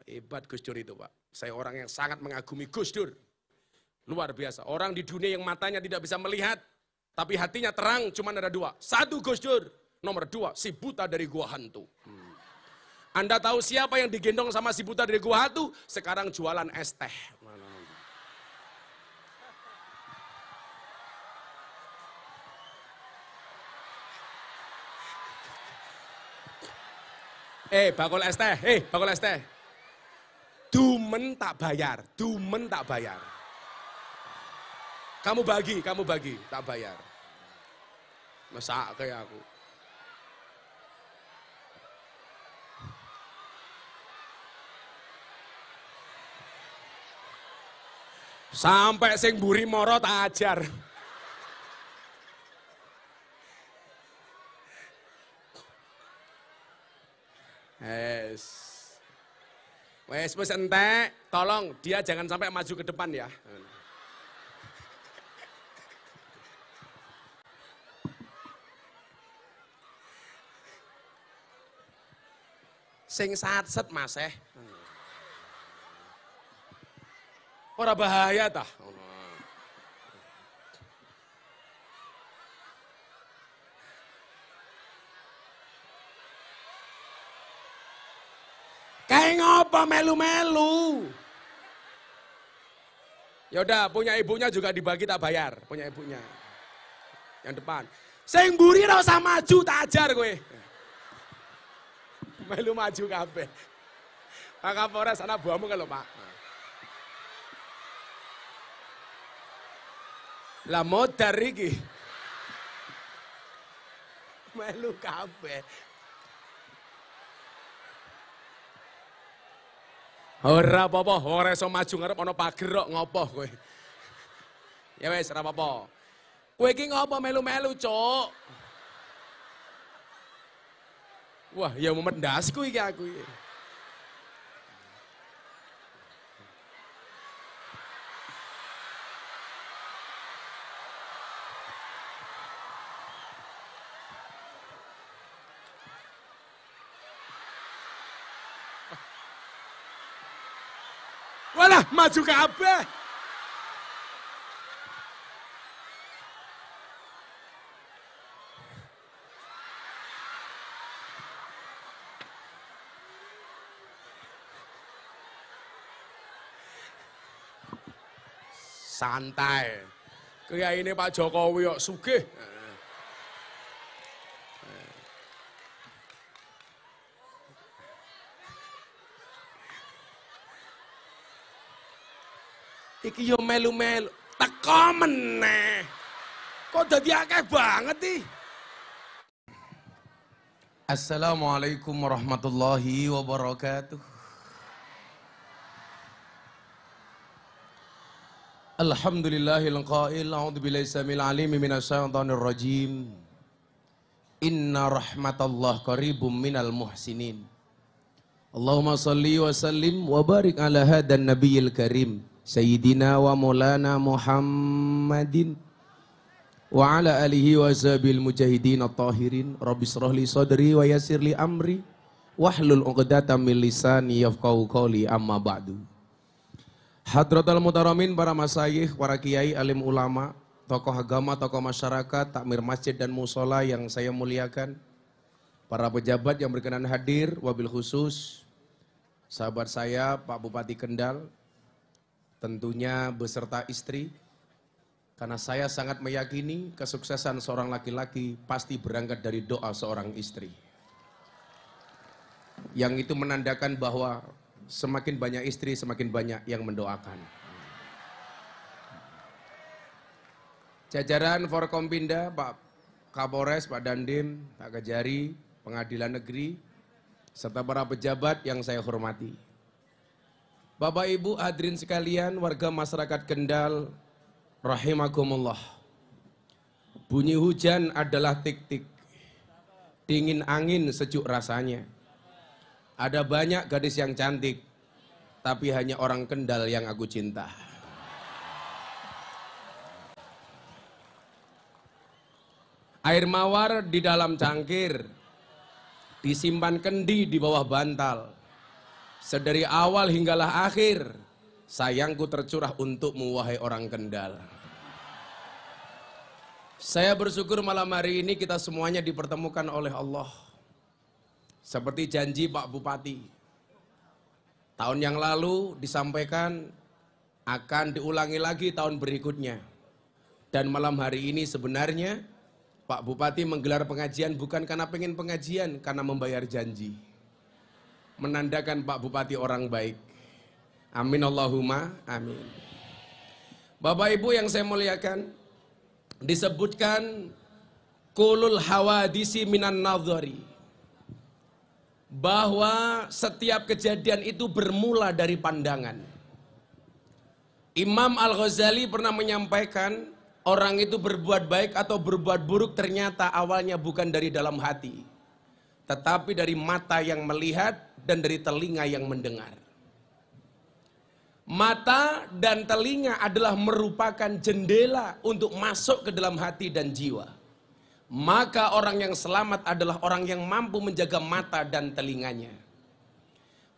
Hebat Gus Dur itu, Pak. Saya orang yang sangat mengagumi Gus Dur. Luar biasa. Orang di dunia yang matanya tidak bisa melihat, tapi hatinya terang, cuma ada dua. Satu Gus Dur, nomor dua si buta dari gua hantu. Anda tahu siapa yang digendong sama si buta dari gua hantu? Sekarang jualan es teh. Bakul es teh, bakul es teh. Dumen tak bayar, dumen tak bayar. Kamu bagi, tak bayar. Masa kayak aku. Sampai sing mburi moro tak ajar. Wes entek, tolong dia jangan sampai maju ke depan ya. Sing satset Mas Ora bahaya tah. Kayak ngopo melu-melu? Yaudah, punya ibunya juga dibagi tak bayar, punya ibunya. Yang depan. Sing mburi ora usah maju tak ajar kowe. Melu maju kabeh. Pak Kapolres ana buamu kalau Pak. Lah modar iki. Melu kabeh. Ora apa-apa, ora iso maju ngarep ana pager kok ngopo kowe. Ya wis ora apa-apa. Kowe iki ngopo melu-melu, Cuk? Wah, ya mumet ndasku iki aku iki. Walah, maju kabeh. Santai. Kayak ini Pak Jokowi kok sugih. Iki yo melu-melu, teko meneh. Kok dadi akeh banget iki? Assalamualaikum warahmatullahi wabarakatuh. Alhamdulillahil qail, a'udzubillahi samil alim minasyaitonir rajim. Inna rahmatallah qaribum minal muhsinin. Allahumma salli wa sallim wa barik ala hadan nabiyil karim. Sayyidina wa maulana Muhammadin wa ala alihi wa sahbihi mujahidin at-tahirin. Rabbi shrah li sadri wa yassir li amri wahlul 'uqdatam min lisani yafqahu qawli, amma ba'du. Hadratul mutaramin, para masyayikh, para kiai, alim ulama, tokoh agama, tokoh masyarakat, takmir masjid dan musola yang saya muliakan, para pejabat yang berkenan hadir, wabil khusus sahabat saya Pak Bupati Kendal, tentunya beserta istri, karena saya sangat meyakini kesuksesan seorang laki-laki pasti berangkat dari doa seorang istri. Yang itu menandakan bahwa semakin banyak istri, semakin banyak yang mendoakan. Jajaran Forkompinda, Pak Kapolres, Pak Dandim, Pak Kejari, Pengadilan Negeri, serta para pejabat yang saya hormati. Bapak Ibu hadirin sekalian, warga masyarakat Kendal, rahimakumullah. Bunyi hujan adalah tik-tik, dingin angin sejuk rasanya. Ada banyak gadis yang cantik, tapi hanya orang Kendal yang aku cinta. Air mawar di dalam cangkir, disimpan kendi di bawah bantal. Sedari awal hinggalah akhir, sayangku tercurah untukmu wahai orang Kendal. Saya bersyukur malam hari ini kita semuanya dipertemukan oleh Allah. Seperti janji Pak Bupati. Tahun yang lalu disampaikan akan diulangi lagi tahun berikutnya. Dan malam hari ini sebenarnya Pak Bupati menggelar pengajian bukan karena pengen pengajian, karena membayar janji. Menandakan Pak Bupati orang baik. Amin Allahumma amin. Bapak Ibu yang saya muliakan, disebutkan kulul hawadisi minan nadhari, bahwa setiap kejadian itu bermula dari pandangan. Imam Al-Ghazali pernah menyampaikan, orang itu berbuat baik atau berbuat buruk ternyata awalnya bukan dari dalam hati, tetapi dari mata yang melihat dan dari telinga yang mendengar. Mata dan telinga adalah merupakan jendela untuk masuk ke dalam hati dan jiwa. Maka orang yang selamat adalah orang yang mampu menjaga mata dan telinganya.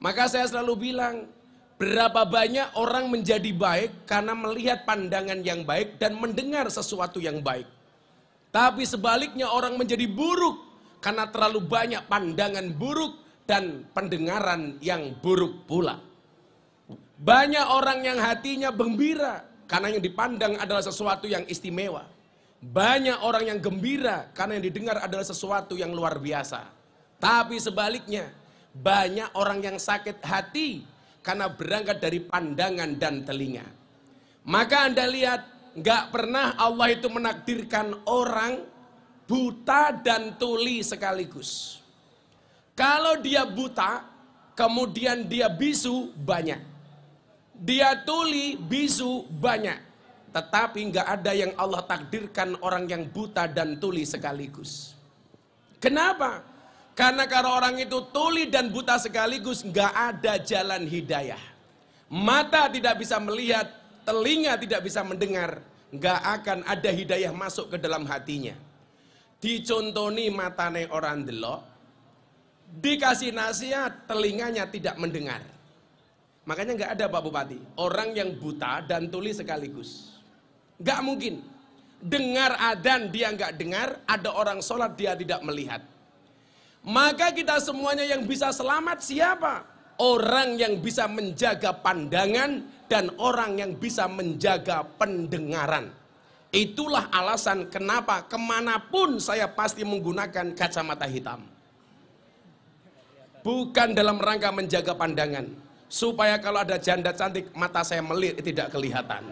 Maka saya selalu bilang, berapa banyak orang menjadi baik karena melihat pandangan yang baik dan mendengar sesuatu yang baik. Tapi sebaliknya orang menjadi buruk karena terlalu banyak pandangan buruk dan pendengaran yang buruk pula. Banyak orang yang hatinya gembira karena yang dipandang adalah sesuatu yang istimewa. Banyak orang yang gembira karena yang didengar adalah sesuatu yang luar biasa. Tapi sebaliknya, banyak orang yang sakit hati karena berangkat dari pandangan dan telinga. Maka Anda lihat, gak pernah Allah itu menakdirkan orang buta dan tuli sekaligus. Kalau dia buta, kemudian dia bisu, banyak. Dia tuli, bisu, banyak. Tetapi nggak ada yang Allah takdirkan orang yang buta dan tuli sekaligus. Kenapa? Karena kalau orang itu tuli dan buta sekaligus, nggak ada jalan hidayah. Mata tidak bisa melihat, telinga tidak bisa mendengar, nggak akan ada hidayah masuk ke dalam hatinya. Dicontoni matane orang delok, dikasih nasihat, telinganya tidak mendengar. Makanya nggak ada Pak Bupati, orang yang buta dan tuli sekaligus. Gak mungkin. Dengar adzan dia gak dengar, ada orang sholat dia tidak melihat. Maka kita semuanya yang bisa selamat siapa? Orang yang bisa menjaga pandangan dan orang yang bisa menjaga pendengaran. Itulah alasan kenapa kemanapun saya pasti menggunakan kacamata hitam. Bukan dalam rangka menjaga pandangan, supaya kalau ada janda cantik mata saya melihat tidak kelihatan.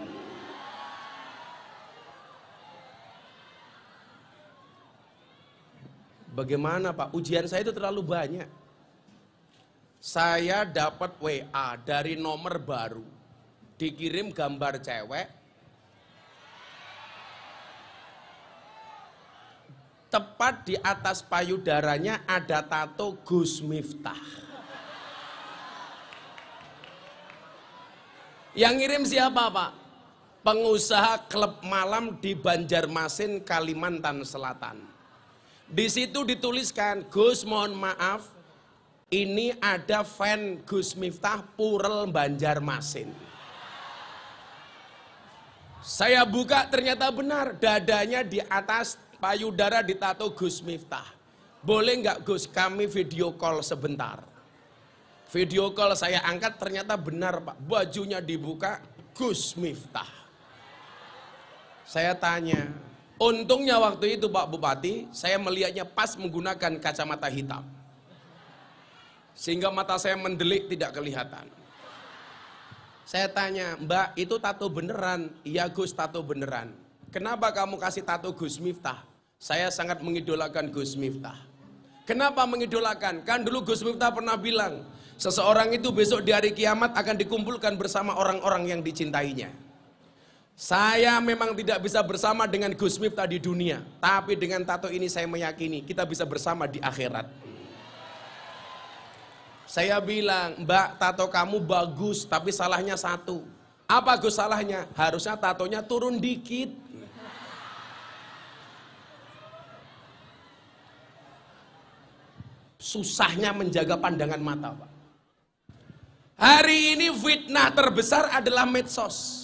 Bagaimana Pak? Ujian saya itu terlalu banyak. Saya dapat WA dari nomor baru. Dikirim gambar cewek. Tepat di atas payudaranya ada tato Gus Miftah. Yang ngirim siapa Pak? Pengusaha klub malam di Banjarmasin, Kalimantan Selatan. Di situ dituliskan, Gus mohon maaf, ini ada fan Gus Miftah Purel Banjarmasin. Saya buka ternyata benar, dadanya di atas payudara ditato Gus Miftah. Boleh nggak Gus kami video call sebentar? Video call saya angkat ternyata benar Pak, bajunya dibuka Gus Miftah. Saya tanya, untungnya waktu itu Pak Bupati, saya melihatnya pas menggunakan kacamata hitam. Sehingga mata saya mendelik tidak kelihatan. Saya tanya, Mbak itu tato beneran? Iya Gus, tato beneran. Kenapa kamu kasih tato Gus Miftah? Saya sangat mengidolakan Gus Miftah. Kenapa mengidolakan? Kan dulu Gus Miftah pernah bilang, seseorang itu besok di hari kiamat akan dikumpulkan bersama orang-orang yang dicintainya. Saya memang tidak bisa bersama dengan Gus Miftah di dunia, tapi dengan tato ini saya meyakini kita bisa bersama di akhirat. Saya bilang, Mbak tato kamu bagus, tapi salahnya satu. Apa Gus salahnya? Harusnya tatonya turun dikit. Susahnya menjaga pandangan mata Pak. Hari ini fitnah terbesar adalah medsos.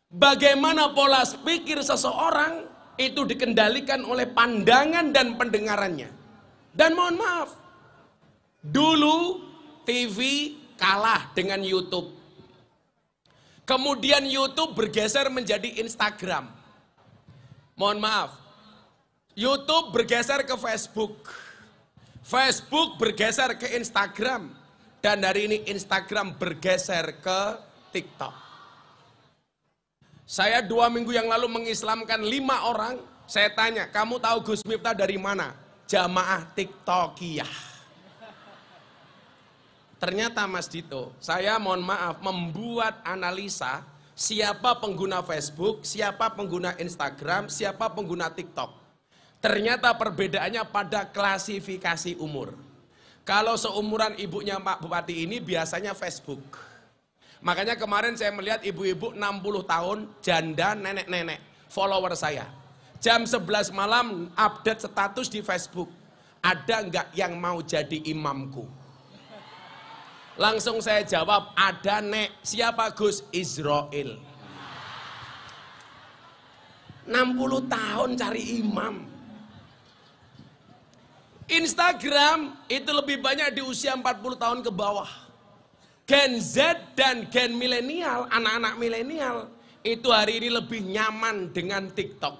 Bagaimana pola pikir seseorang itu dikendalikan oleh pandangan dan pendengarannya. Dan mohon maaf, dulu TV kalah dengan YouTube. Kemudian YouTube bergeser menjadi Instagram. Mohon maaf, YouTube bergeser ke Facebook. Facebook bergeser ke Instagram. Dan hari ini Instagram bergeser ke TikTok. Saya 2 minggu yang lalu mengislamkan 5 orang. Saya tanya, kamu tahu Gus Miftah dari mana? Jamaah TikTokiyah. Ternyata Mas Dito, saya mohon maaf membuat analisa siapa pengguna Facebook, siapa pengguna Instagram, siapa pengguna TikTok. Ternyata perbedaannya pada klasifikasi umur. Kalau seumuran ibunya Pak Bupati ini biasanya Facebook. Makanya kemarin saya melihat ibu-ibu 60 tahun, janda, nenek-nenek, follower saya. Jam 11 malam update status di Facebook. Ada enggak yang mau jadi imamku? Langsung saya jawab, ada nek. Siapa Gus? Israel. 60 tahun cari imam. Instagram itu lebih banyak di usia 40 tahun ke bawah. Gen Z dan Gen milenial, anak-anak milenial, itu hari ini lebih nyaman dengan TikTok.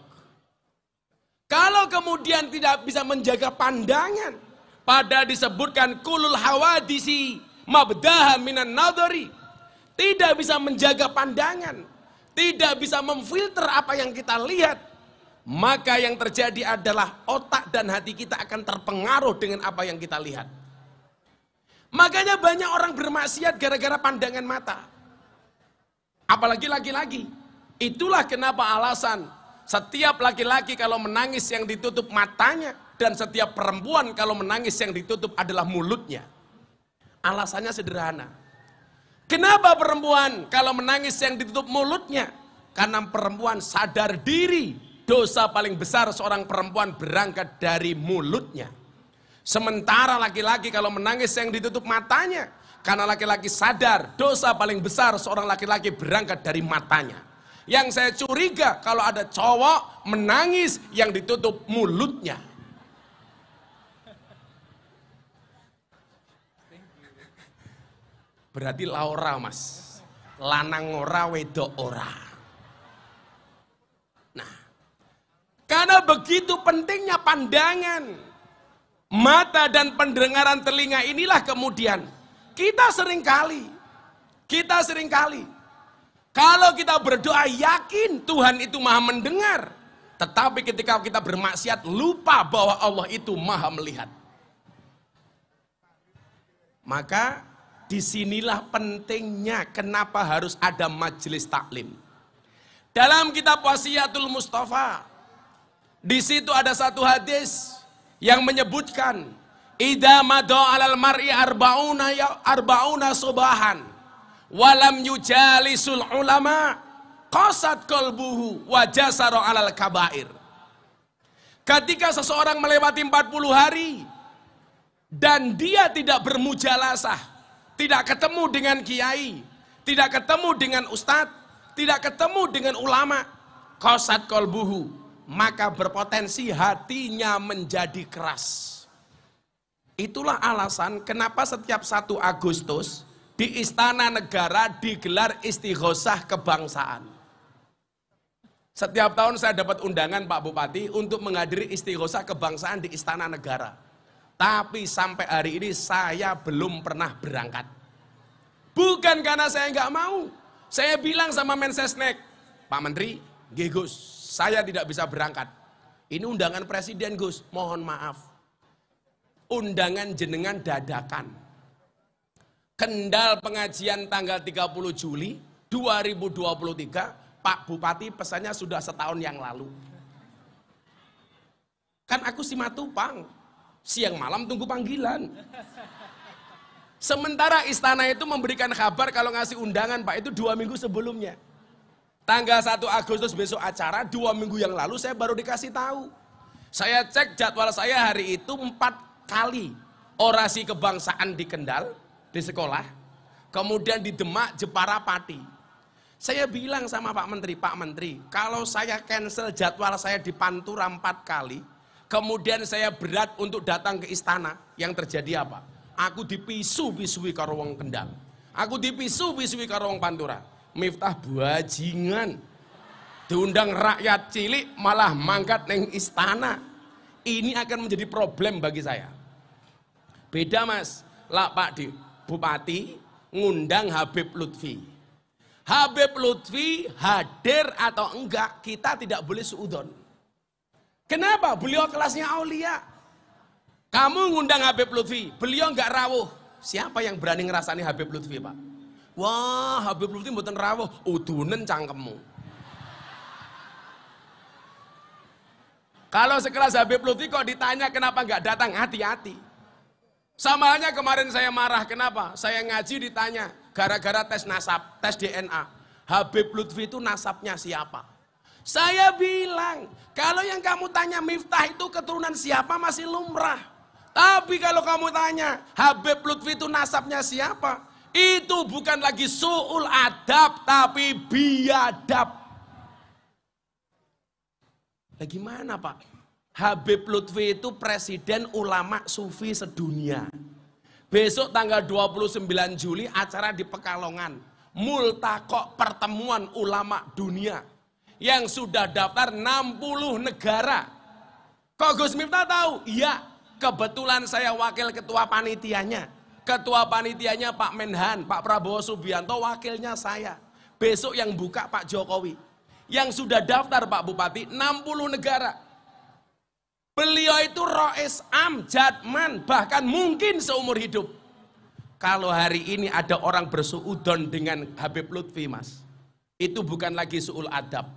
Kalau kemudian tidak bisa menjaga pandangan, pada disebutkan kulul hawadisi mabdaha minan nadhari, tidak bisa menjaga pandangan, tidak bisa memfilter apa yang kita lihat, maka yang terjadi adalah otak dan hati kita akan terpengaruh dengan apa yang kita lihat. Makanya banyak orang bermaksiat gara-gara pandangan mata. Apalagi laki-laki. Itulah kenapa alasan setiap laki-laki kalau menangis yang ditutup matanya, dan setiap perempuan kalau menangis yang ditutup adalah mulutnya. Alasannya sederhana. Kenapa perempuan kalau menangis yang ditutup mulutnya? Karena perempuan sadar diri, dosa paling besar seorang perempuan berangkat dari mulutnya. Sementara laki-laki kalau menangis yang ditutup matanya, karena laki-laki sadar dosa paling besar seorang laki-laki berangkat dari matanya. Yang saya curiga kalau ada cowok menangis yang ditutup mulutnya. Berarti Laura Mas, lanang ora wedok ora. Nah, karena begitu pentingnya pandangan, mata dan pendengaran telinga inilah kemudian kita seringkali kalau kita berdoa yakin Tuhan itu maha mendengar, tetapi ketika kita bermaksiat lupa bahwa Allah itu maha melihat. Maka disinilah pentingnya kenapa harus ada majelis taklim. Dalam kitab Wasiyatul Mustafa, di situ ada satu hadis yang menyebutkan idza madha 'alal mar'i arba'una subahan walam yujalisul ulama qasat qalbuhu wa jasara 'alal kabair. Ketika seseorang melewati 40 hari dan dia tidak bermujalasah, tidak ketemu dengan kiai, tidak ketemu dengan ustadz, tidak ketemu dengan ulama, qasat qalbuhu, maka berpotensi hatinya menjadi keras. Itulah alasan kenapa setiap 1 Agustus di Istana Negara digelar istighosah kebangsaan. Setiap tahun saya dapat undangan Pak Bupati untuk menghadiri istighosah kebangsaan di Istana Negara. Tapi sampai hari ini saya belum pernah berangkat. Bukan karena saya nggak mau. Saya bilang sama Mensesnek, Pak Menteri, nggih Gus, saya tidak bisa berangkat. Ini undangan presiden Gus, mohon maaf. Undangan jenengan dadakan. Kendal pengajian tanggal 30 Juli 2023, Pak Bupati pesannya sudah setahun yang lalu. Kan aku Simatupang, siang malam tunggu panggilan. Sementara istana itu memberikan kabar kalau ngasih undangan Pak itu 2 minggu sebelumnya. Tanggal 1 Agustus besok acara, 2 minggu yang lalu saya baru dikasih tahu. Saya cek jadwal saya hari itu 4 kali orasi kebangsaan di Kendal, di sekolah. kemudian di Demak, Jepara, Pati. Saya bilang sama Pak Menteri, kalau saya cancel jadwal saya di Pantura 4 kali, kemudian saya berat untuk datang ke istana, yang terjadi apa? Aku dipisu-pisui karo wong Kendal. Aku dipisu-pisui karo wong Pantura. Miftah bajingan. Diundang rakyat cilik malah mangkat neng istana. Ini akan menjadi problem bagi saya. Beda Mas, lah Pak Bupati ngundang Habib Lutfi. Habib Lutfi hadir atau enggak, kita tidak boleh suudon. Kenapa? Beliau kelasnya aulia. Kamu ngundang Habib Lutfi, beliau enggak rawuh. Siapa yang berani ngerasani Habib Lutfi, Pak? Wah, Habib Lutfi mboten rawuh, udunen cangkemmu. Kalau sekelas Habib Lutfi kok ditanya kenapa nggak datang, hati-hati. Sama halnya kemarin saya marah, kenapa? Saya ngaji ditanya, gara-gara tes nasab, tes DNA. Habib Lutfi itu nasabnya siapa? Saya bilang, kalau yang kamu tanya Miftah itu keturunan siapa masih lumrah. Tapi kalau kamu tanya, Habib Lutfi itu nasabnya siapa? Itu bukan lagi su'ul adab, tapi biadab. Nah, gimana Pak? Habib Lutfi itu presiden ulama sufi sedunia. Besok tanggal 29 Juli acara di Pekalongan. Multaqo pertemuan ulama dunia. Yang sudah daftar 60 negara. Kok Gus Miftah tahu? Iya, kebetulan saya wakil ketua panitianya. Ketua panitianya Pak Menhan, Pak Prabowo Subianto, wakilnya saya. Besok yang buka Pak Jokowi. Yang sudah daftar Pak Bupati 60 negara. Beliau itu Rois Am, Jatman, bahkan mungkin seumur hidup. Kalau hari ini ada orang bersuudon dengan Habib Lutfi Mas, itu bukan lagi su'ul adab,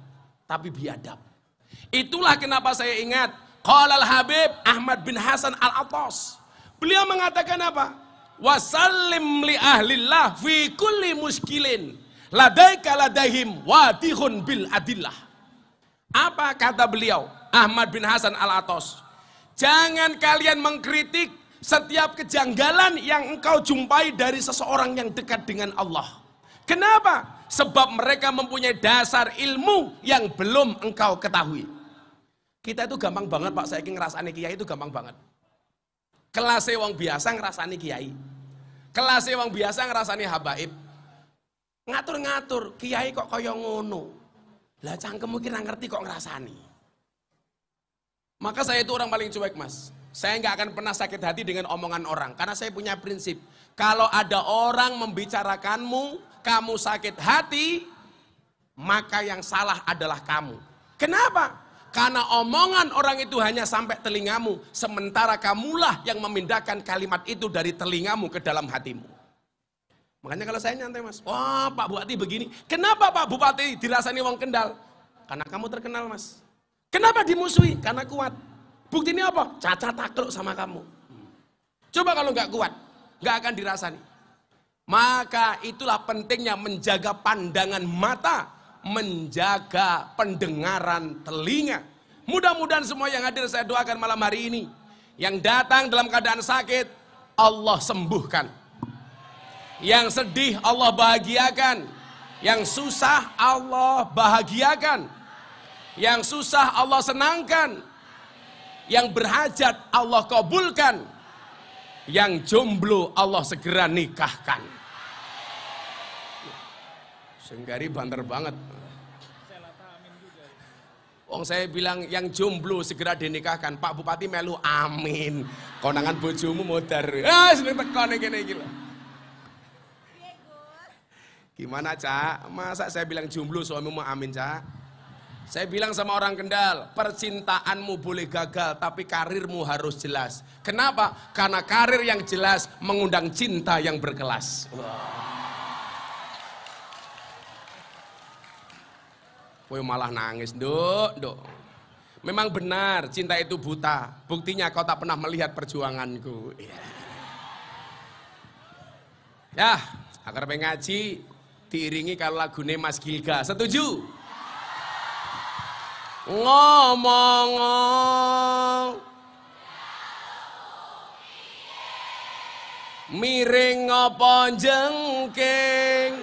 tapi biadab. Itulah kenapa saya ingat Qalal Habib Ahmad bin Hasan Al-Attas. Beliau mengatakan apa? Wasallim li ahlillah fi kulli muskilin ladaika ladaihim wadihun bil adillah. Apa kata beliau Ahmad bin Hasan Al-Attas? Jangan kalian mengkritik setiap kejanggalan yang engkau jumpai dari seseorang yang dekat dengan Allah. Kenapa? Sebab mereka mempunyai dasar ilmu yang belum engkau ketahui. Kita itu gampang banget Pak, saya ngerasani kiai itu gampang banget. Kelasnya wong biasa ngerasani kiai. Kelasnya wong biasa ngerasani habaib. Ngatur-ngatur, kiai kok kaya ngono. Lah cangkemmu kira ngerti kok ngerasani. Maka saya itu orang paling cuek Mas. Saya nggak akan pernah sakit hati dengan omongan orang. Karena saya punya prinsip. Kalau ada orang membicarakanmu, kamu sakit hati, maka yang salah adalah kamu. Kenapa? Karena omongan orang itu hanya sampai telingamu. Sementara kamulah yang memindahkan kalimat itu dari telingamu ke dalam hatimu. Makanya kalau saya nyantai Mas, wah Pak Bupati begini. Kenapa Pak Bupati dirasani wong Kendal? Karena kamu terkenal Mas. Kenapa dimusuhi? Karena kuat. Buktinya apa? Cacat takluk sama kamu. Coba kalau nggak kuat, nggak akan dirasani. Maka itulah pentingnya menjaga pandangan mata, menjaga pendengaran telinga. Mudah-mudahan semua yang hadir saya doakan malam hari ini. Yang datang dalam keadaan sakit, Allah sembuhkan. Yang sedih Allah bahagiakan. Yang susah Allah bahagiakan. Yang susah Allah senangkan. Yang berhajat Allah kabulkan. Yang jomblo Allah segera nikahkan. Senggari banter banget. Saya bilang yang jomblo segera dinikahkan. Pak Bupati melu amin. Konangan bojomu modar. Seneng tekan ngene iki lho. Gimana Cak? Masa saya bilang jomblo suamimu amin Cak? Saya bilang sama orang Kendal, percintaanmu boleh gagal tapi karirmu harus jelas. Kenapa? Karena karir yang jelas mengundang cinta yang berkelas. Woi malah nangis, Nduk. Memang benar cinta itu buta. Buktinya kau tak pernah melihat perjuanganku. Ya, agar ngaji diiringi kalau lagune Mas Gilga. Setuju? Ngomong Miring apa jengking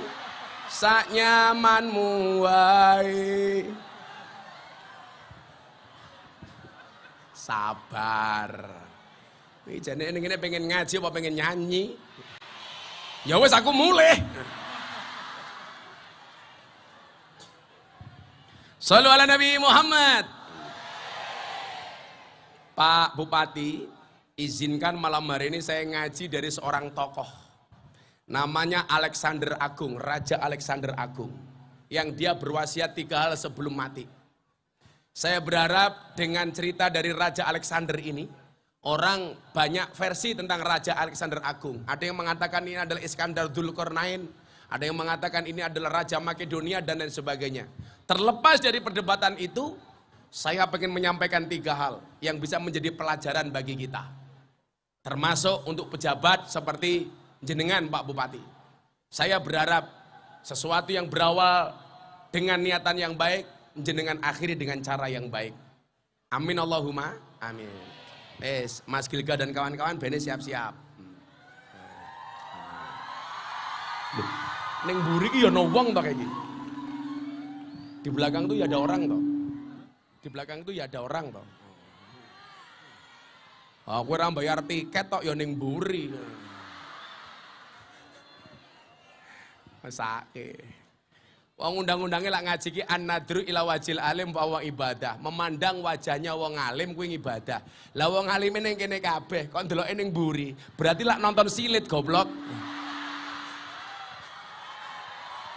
sak nyamanmu wae. Sabar. Iki jane ngene pengen ngaji apa pengen nyanyi? Ya wis aku mulih. Shallu ala Nabi Muhammad. Pak Bupati, izinkan malam hari ini saya ngaji dari seorang tokoh. Namanya Alexander Agung, Raja Alexander Agung. Yang dia berwasiat 3 hal sebelum mati. Saya berharap dengan cerita dari Raja Alexander ini, orang banyak versi tentang Raja Alexander Agung. Ada yang mengatakan ini adalah Iskandar Dzulkarnain, ada yang mengatakan ini adalah Raja Makedonia dan lain sebagainya. Terlepas dari perdebatan itu, saya ingin menyampaikan 3 hal yang bisa menjadi pelajaran bagi kita. Termasuk untuk pejabat seperti jenengan Pak Bupati. Saya berharap sesuatu yang berawal dengan niatan yang baik, jenengan akhiri dengan cara yang baik. Amin Allahumma amin. Mas Gilga dan kawan-kawan bene siap-siap. Neng buri ki ya no wong toh kayak gini. Di belakang tuh ya ada orang toh. Di belakang tuh ya ada orang toh. Aku ora bayar tiket tok ya ning mburi. Mesake. Wong undang-undange lak ngaji ki an-nadru ila wajil alim wa ibadah. Memandang wajahnya wong alim kuwi ibadah. Lah wong alime ning kene kabeh kok ndeloke ning mburi. Berarti lak nonton silit goblok.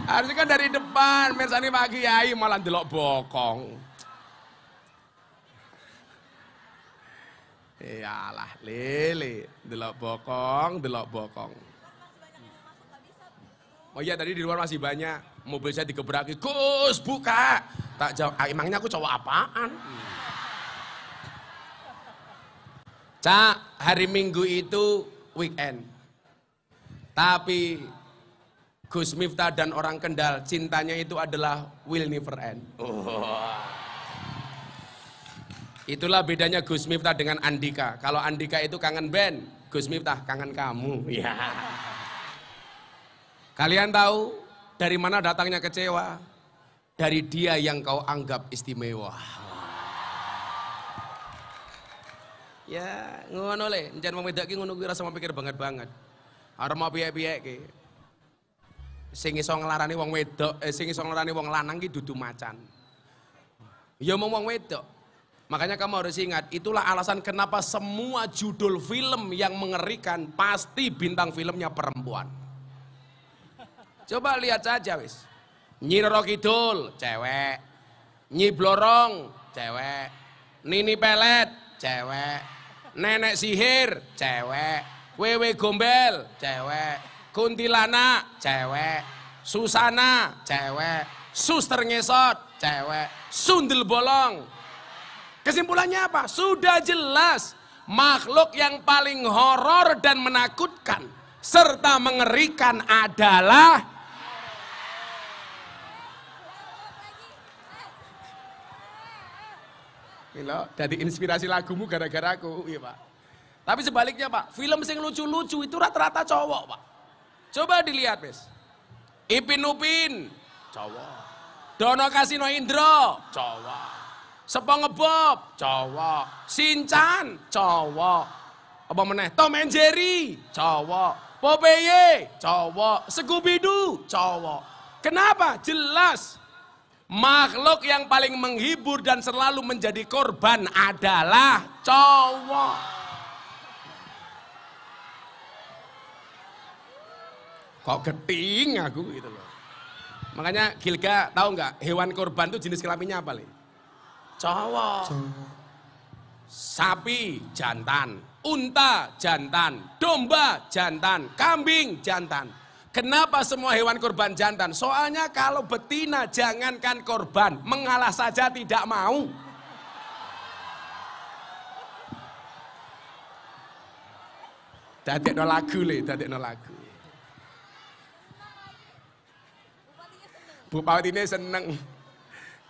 Harusnya kan dari depan, mirsani Pak Kiai malah ndelok bokong. Iyalah, lele, delok bokong, delok bokong. Oh iya tadi di luar masih banyak, mobil saya digebraki, Gus buka. Tak jawab, emangnya aku cowok apaan? Cak, hari Minggu itu weekend. Tapi Gus Miftah dan orang Kendal, cintanya itu adalah will never end. Itulah bedanya Gus Miftah dengan Andika. Kalau Andika itu kangen band, Gus Miftah kangen kamu. Ya. Kalian tahu dari mana datangnya kecewa? Dari dia yang kau anggap istimewa. Ya, ngono le, njen wong wedok ki ngono kuwi rasa mikir banget. Arep mau piye-piye ki. Sing iso nglarani wong wedok, sing iso nglarani wong lanang ki dudu macan. Ya omong wong wedok. Makanya kamu harus ingat, itulah alasan kenapa semua judul film yang mengerikan pasti bintang filmnya perempuan. Coba lihat saja wis. Nyi Roro Kidul, cewek. Nyi Blorong, cewek. Nini Pelet, cewek. Nenek Sihir, cewek. Wewe Gombel, cewek. Kuntilanak, cewek. Susana, cewek. Suster Ngesot, cewek. Sundel Bolong. Kesimpulannya apa? Sudah jelas makhluk yang paling horor dan menakutkan serta mengerikan adalah Milo, jadi inspirasi lagumu gara-gara aku, iya Pak. Tapi sebaliknya Pak, film sing lucu-lucu itu rata-rata cowok Pak. Coba dilihat Mas. Ipin Upin, cowok. Dono Kasino Indro, cowok. Sepongebob, cowok. Shinchan, cowok. Apa meneh? Tom and Jerry, cowok. Popeye, cowok. Scooby-Doo, cowok. Kenapa? Jelas. Makhluk yang paling menghibur dan selalu menjadi korban adalah cowok. Kok geting aku gitu loh. Makanya Gilga tahu nggak hewan korban itu jenis kelaminnya apa, Le? Cowok. Sapi jantan, unta jantan, domba jantan, kambing jantan. Kenapa semua hewan korban jantan? Soalnya kalau betina jangankan korban, mengalah saja tidak mau. Dadekno lagu Le, dadekno lagu. Bupatinya seneng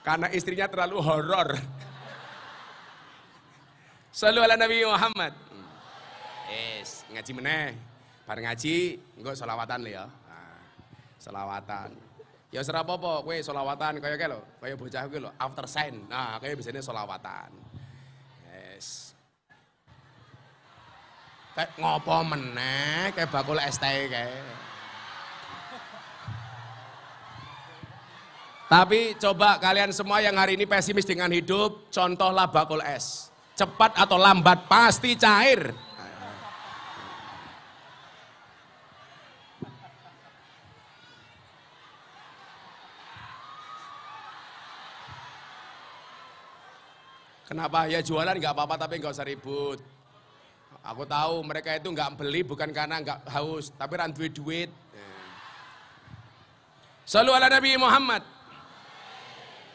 karena istrinya terlalu horor. Shallu ala Nabi Muhammad. Ngaji meneh. Bar ngaji, engko selawatan lho ya. Nah, selawatan. Ya ora apa-apa, kowe selawatan kaya kaya lho, kaya bocah kuwi lho, after sign. Nah, kaya biasanya selawatan. Yes. Kayak ngopo meneh, kayak bakul es teh kayak. Tapi coba kalian semua yang hari ini pesimis dengan hidup, contohlah bakul es. Cepat atau lambat pasti cair. Kenapa? Ya jualan nggak apa-apa tapi nggak usah ribut. Aku tahu mereka itu nggak beli bukan karena nggak haus, tapi ran duit. Shallu ala Nabi Muhammad.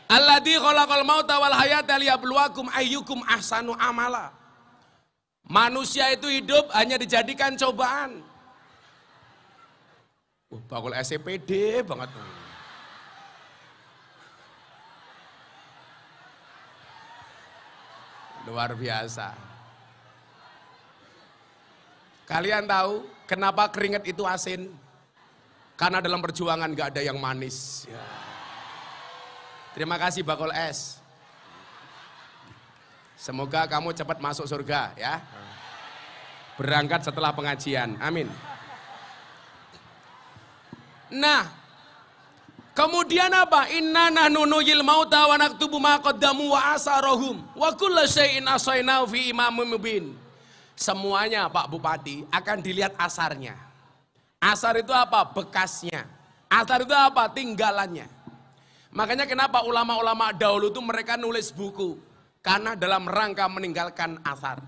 Alladzi khalaqal mauta wal hayata liyabluwakum ayyukum ahsanu amala. Manusia itu hidup hanya dijadikan cobaan. Bakul SCPD banget. Luar biasa. Kalian tahu kenapa keringat itu asin? Karena dalam perjuangan gak ada yang manis. Ya. Terima kasih bakul es. Semoga kamu cepat masuk surga ya. Berangkat setelah pengajian. Amin. Nah, kemudian apa? Inna nahnu nuhyil mauta wa naktubu ma qaddamu wa asarahum wa kullu syai'in ahsaynahu fi imamin mubin. Semuanya Pak Bupati akan dilihat asarnya. Asar itu apa? Bekasnya. Asar itu apa? Tinggalannya. Makanya kenapa ulama-ulama dahulu itu mereka nulis buku? Karena dalam rangka meninggalkan asar.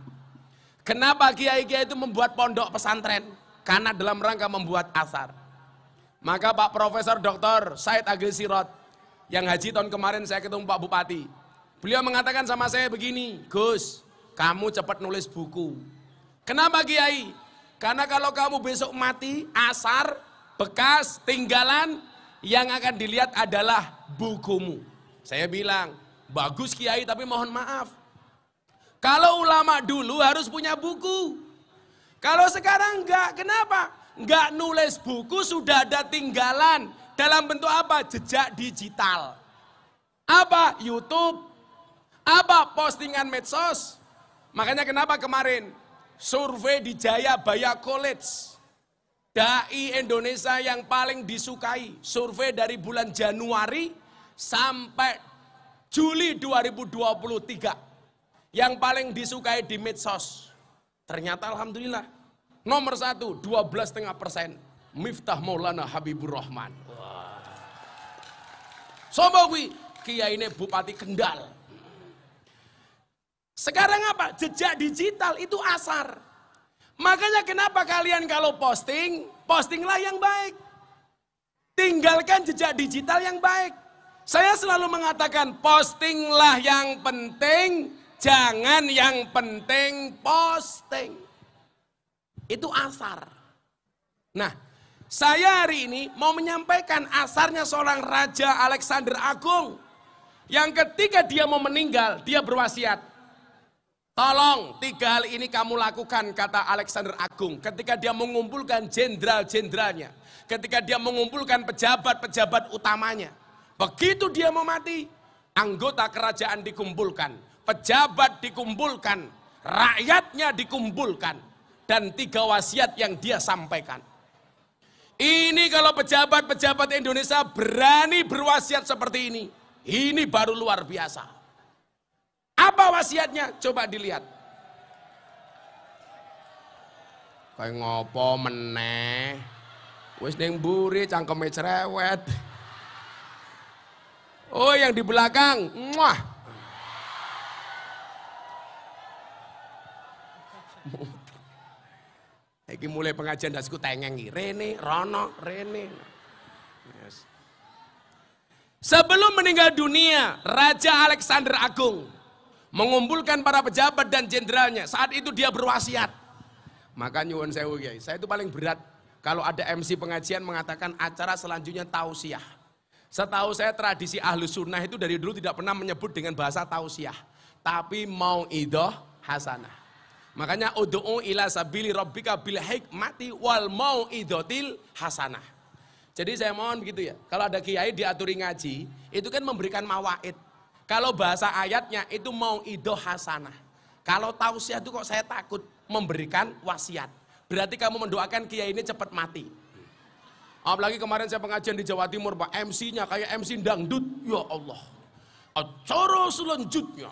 Kenapa kiai-kiai itu membuat pondok pesantren? Karena dalam rangka membuat asar. Maka Pak Profesor Dr. Said Agil Sirot yang haji tahun kemarin saya ketemu Pak Bupati. Beliau mengatakan sama saya begini, Gus, kamu cepat nulis buku. Kenapa Kiai? Karena kalau kamu besok mati, asar, bekas, tinggalan, yang akan dilihat adalah bukumu. Saya bilang, bagus Kiai tapi mohon maaf. Kalau ulama dulu harus punya buku. Kalau sekarang enggak, kenapa? Enggak nulis buku, sudah ada tinggalan. Dalam bentuk apa? Jejak digital. Apa? YouTube. Apa? Postingan medsos. Makanya kenapa kemarin survei di Jayabaya College. Dai Indonesia yang paling disukai, survei dari bulan Januari sampai Juli 2023. Yang paling disukai di medsos. Ternyata alhamdulillah nomor 1 12,5%. Miftah Maulana Habibur Rahman. Sopo kuwi Kiai ini Bupati Kendal. Sekarang apa? Jejak digital itu asar. Makanya kenapa kalian kalau posting, postinglah yang baik. Tinggalkan jejak digital yang baik. Saya selalu mengatakan postinglah yang penting, jangan yang penting posting. Itu asar. Nah, saya hari ini mau menyampaikan asarnya seorang Raja Alexander Agung. Yang ketika dia mau meninggal, dia berwasiat. Tolong 3 hal ini kamu lakukan, kata Alexander Agung. Ketika dia mengumpulkan jenderal-jenderalnya. Ketika dia mengumpulkan pejabat-pejabat utamanya. Begitu dia mau mati, anggota kerajaan dikumpulkan. Pejabat dikumpulkan. Rakyatnya dikumpulkan. Dan 3 wasiat yang dia sampaikan. Ini kalau pejabat-pejabat Indonesia berani berwasiat seperti ini. Ini baru luar biasa. Apa wasiatnya? Coba dilihat. Kayak ngopo meneh. Wis ning mburi cangkeme cerewet. Oh, yang di belakang. Muah. Iki mulai pengajian dasku tengeng iki. Rene, Rono, Rene. Yes. Sebelum meninggal dunia, Raja Alexander Agung mengumpulkan para pejabat dan jenderalnya. Saat itu dia berwasiat. Maka nyuwun sewu Kiai, saya itu paling berat kalau ada MC pengajian mengatakan acara selanjutnya tausiah. Setahu saya tradisi Ahlus Sunnah itu dari dulu tidak pernah menyebut dengan bahasa tausiah, tapi mauidhah hasanah. Makanya ud'u ila sabili rabbika bil hikmati wal mau'izatil hasanah. Jadi saya mohon begitu ya. Kalau ada kiai diaturi ngaji, itu kan memberikan mawaid. Kalau bahasa ayatnya itu mau'idhah hasanah. Kalau tausiah itu kok saya takut memberikan wasiat. Berarti kamu mendoakan kiai ini cepat mati. Apalagi kemarin saya pengajian di Jawa Timur, Pak, MC-nya kayak MC dangdut. Ya Allah. Acara selanjutnya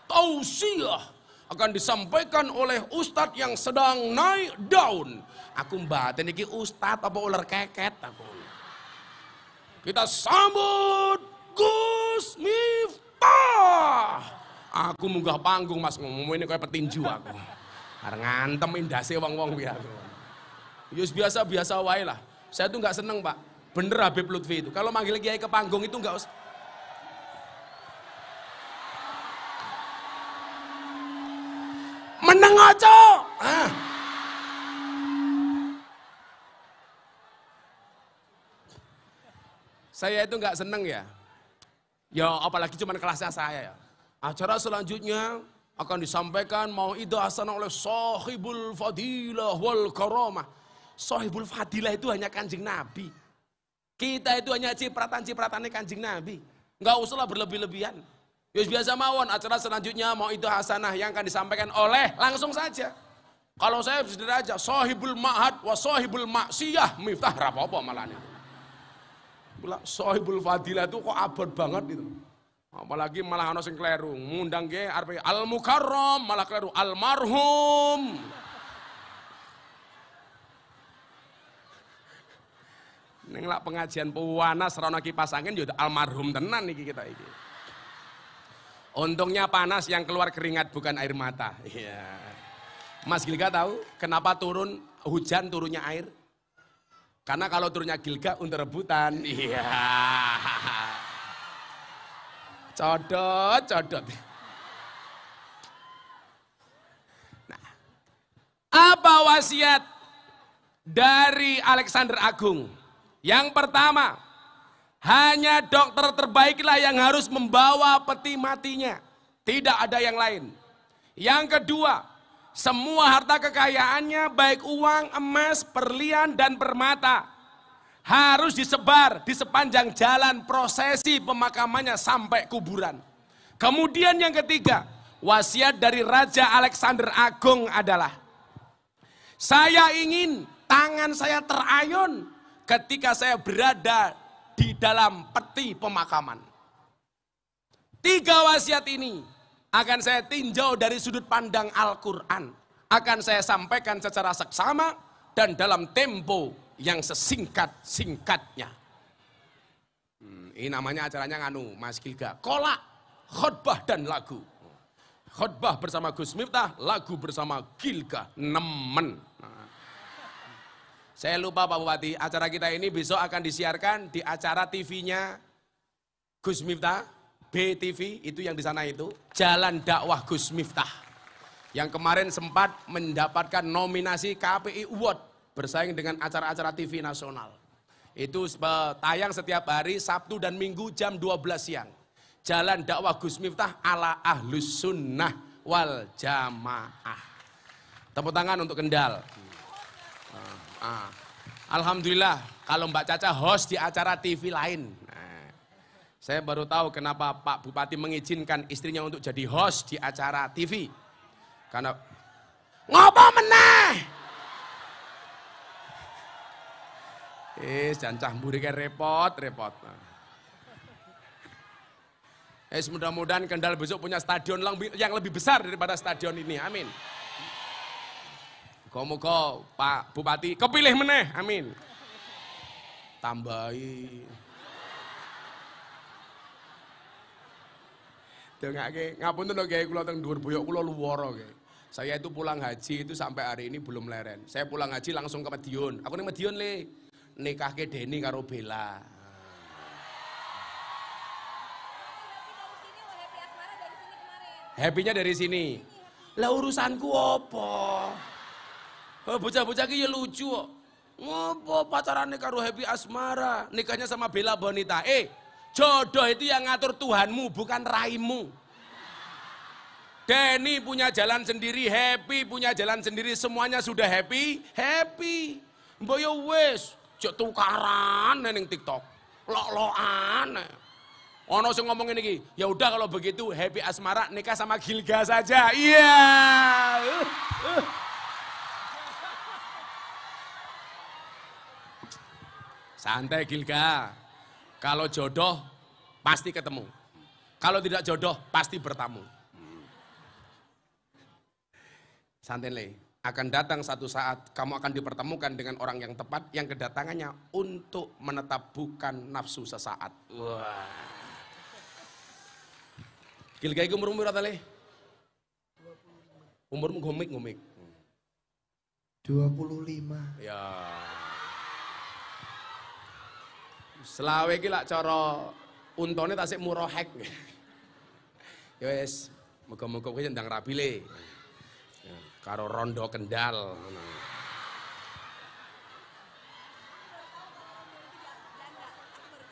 tausiah akan disampaikan oleh ustadz yang sedang naik daun. Aku mbaten iki ustadz apa ular keket aku. Kita sambut Gus Miftah. Aku munggah panggung Mas, ngomong ini kayak petinju aku. Arep ngantem indase wong-wong kuwi aku. Yus biasa-biasa wae lah. Saya tuh nggak seneng, Pak. Bener Habib Lutfi itu. Kalau manggil kiai ke panggung itu nggak usah. Meneng aja. Saya itu nggak seneng ya. Ya apalagi cuman kelasnya saya ya. Acara selanjutnya akan disampaikan mau'idhah hasanah oleh sahibul fadilah wal karamah. Sahibul fadilah itu hanya Kanjeng Nabi. Kita itu hanya cipratan-cipratannya Kanjeng Nabi. Nggak usahlah berlebih-lebihan. Ya biasa mawon, acara selanjutnya mau'idhah hasanah yang akan disampaikan oleh langsung saja. Kalau saya sederhana aja, sahibul ma'had wa sahibul maksiyah Miftah apa-apa malah itu. Sahibul fadilah itu kok abot banget itu. Apalagi malah ana sing kleru, ngundang ge arep al mukarram malah kleru almarhum. Ning lak pengajian panas ra ana kipas angin yo almarhum tenan iki kita iki. Untungnya panas yang keluar keringat bukan air mata. Iya. Mas Gilga tahu kenapa turun hujan turunnya air? Karena kalau turunnya Gilga untuk rebutan. Iya. Codot. Nah, apa wasiat dari Alexander Agung? Yang pertama, hanya dokter terbaiklah yang harus membawa peti matinya. Tidak ada yang lain. Yang kedua, semua harta kekayaannya baik uang, emas, berlian, dan permata harus disebar di sepanjang jalan prosesi pemakamannya sampai kuburan. Kemudian yang ketiga, wasiat dari Raja Alexander Agung adalah, saya ingin tangan saya terayun ketika saya berada di dalam peti pemakaman. 3 wasiat ini akan saya tinjau dari sudut pandang Al-Quran. Akan saya sampaikan secara seksama dan dalam tempo yang sesingkat-singkatnya. Ini namanya acaranya nganu, Mas Gilga. Kolak, khutbah dan lagu. Khutbah bersama Gus Miftah, lagu bersama Gilga. Nemen. Saya lupa Pak Bupati, acara kita ini besok akan disiarkan di acara TV-nya Gus Miftah, BTV, itu yang di sana itu, Jalan Dakwah Gus Miftah. Yang kemarin sempat mendapatkan nominasi KPI Award, bersaing dengan acara-acara TV nasional. Itu tayang setiap hari Sabtu dan Minggu jam 12 siang. Jalan Dakwah Gus Miftah ala Ahlus Sunnah wal Jamaah. Tepuk tangan untuk Kendal. Alhamdulillah kalau Mbak Caca host di acara TV lain. Saya baru tahu kenapa Pak Bupati mengizinkan istrinya untuk jadi host di acara TV. Karena ngopo meneh? Jancah mburi kan repot. Mudah-mudahan Kendal besok punya stadion yang lebih besar daripada stadion ini. Amin. Moga Pak Bupati kepilih meneh. Amin. Tambahi. Dongake ngapunten lho Kiai kula teng dhuwur boyok kula luwara nggih. Saya itu pulang haji itu sampai hari ini belum leren. Saya pulang haji langsung ke Madiun. Aku ning Madiun le. Nikahke Deni karo Bella. Happy-nya dari sini. Lah urusanku apa? Bocah-bocah ki ya lucu kok. Ngopo pacarane karo Happy Asmara, nikahnya sama Bella Bonita. Jodoh itu yang ngatur Tuhanmu bukan raimu. Denny punya jalan sendiri, Happy punya jalan sendiri, semuanya sudah happy. Mbok yo wis, jek tukaran ning TikTok. Lok-lokan. Ono sing ngomong ini, ya udah kalau begitu Happy asmara nikah sama Gilga saja. Iya. Santai Gilga. Kalau jodoh pasti ketemu. Kalau tidak jodoh pasti bertamu. Santai Le. Akan datang satu saat kamu akan dipertemukan dengan orang yang tepat yang kedatangannya untuk menetap bukan nafsu sesaat. Wah. Gilga iku umurmu berapa Le? Umurmu ngomik. 25. Ya. Selawe iki lak cara untone tasik murohek. Ya wis, muga-muga kowe ndang rabi Le. Karo rondo Kendal.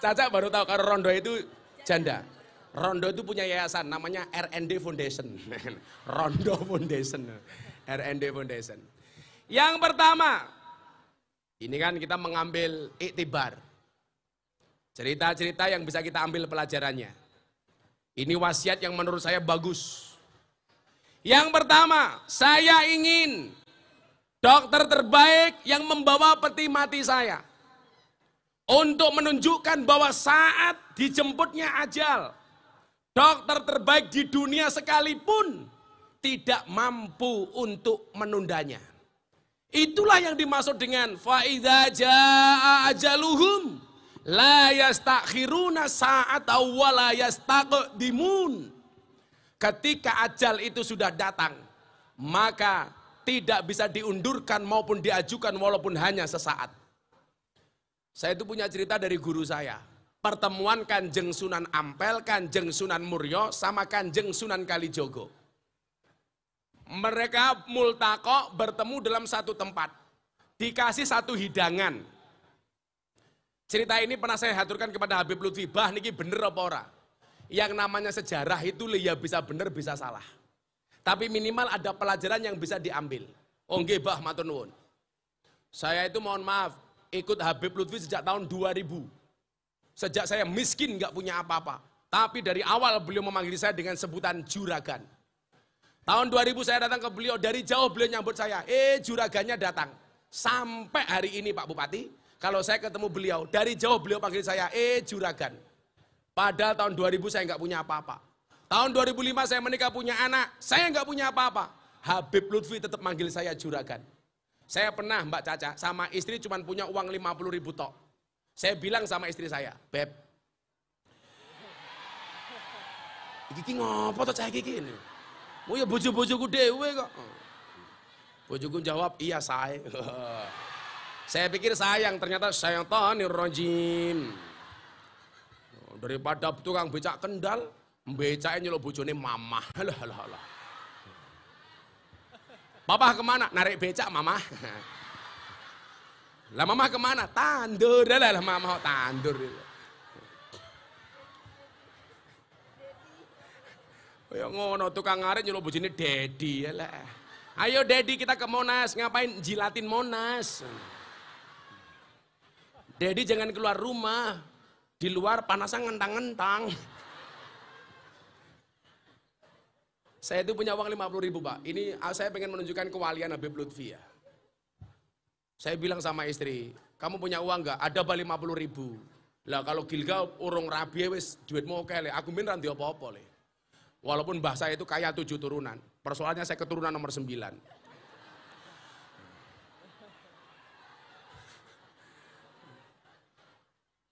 Caca baru tahu karo rondo itu janda. Rondo itu punya yayasan namanya R&D Foundation. Rondo Foundation. R&D Foundation. Yang pertama, ini kan kita mengambil iktibar. Cerita-cerita yang bisa kita ambil pelajarannya. Ini wasiat yang menurut saya bagus. Yang pertama, saya ingin dokter terbaik yang membawa peti mati saya. Untuk menunjukkan bahwa saat dijemputnya ajal, dokter terbaik di dunia sekalipun tidak mampu untuk menundanya. Itulah yang dimaksud dengan faidza jaa ajaluhum la yastakhiruna sa'ata wa la yastaqdimun. Ketika ajal itu sudah datang, maka tidak bisa diundurkan maupun diajukan walaupun hanya sesaat. Saya itu punya cerita dari guru saya. Pertemuan Kanjeng Sunan Ampel, Kanjeng Sunan Muryo, sama Kanjeng Sunan Kalijogo. Mereka multaqo bertemu dalam satu tempat. Dikasih satu hidangan. Cerita ini pernah saya haturkan kepada Habib Lutfi. Bah niki bener apa ora? Yang namanya sejarah itu ya bisa benar bisa salah. Tapi minimal ada pelajaran yang bisa diambil. Oh nggih Bah matur nuwun. Saya itu mohon maaf ikut Habib Lutfi sejak tahun 2000. Sejak saya miskin nggak punya apa-apa. Tapi dari awal beliau memanggil saya dengan sebutan juragan. Tahun 2000 saya datang ke beliau, dari jauh beliau nyambut saya. Juragannya datang. Sampai hari ini Pak Bupati, kalau saya ketemu beliau, dari jauh beliau panggil saya juragan. Padahal tahun 2000 saya nggak punya apa-apa. Tahun 2005 saya menikah punya anak, saya nggak punya apa-apa. Habib Lutfi tetap manggil saya juragan. Saya pernah Mbak Caca sama istri cuma punya uang 50.000 tok. Saya bilang sama istri saya, Beb, iki ngopo to cah iki ini? Oh ya bojo-bojoku dhewe kok. Bojoku jawab, iya saya. Saya pikir sayang, ternyata syaitanir rajim. Daripada tukang becak Kendal, becaknya nyeluk bojone mamah. Halah. Papa kemana? Narik becak mamah. Lah mamah kemana? Tandur. Lah mamah tandur. Ya ngono tukang ngarit nyeluk bojone Dedi. Ayo Dedi kita ke Monas, ngapain jilatin Monas? Dedi jangan keluar rumah. Di luar panasnya ngentang-ngentang. Saya itu punya uang 50.000 Pak. Ini saya pengen menunjukkan kewalian Habib Lutfi ya. Saya bilang sama istri, kamu punya uang nggak? Ada Pak 50.000. Lah kalau Gilga urung rabi wis duitmu oke le. Aku min ra ndek apa-apa le. Walaupun mbah saya itu kaya 7 turunan. Persoalannya saya keturunan nomor 9.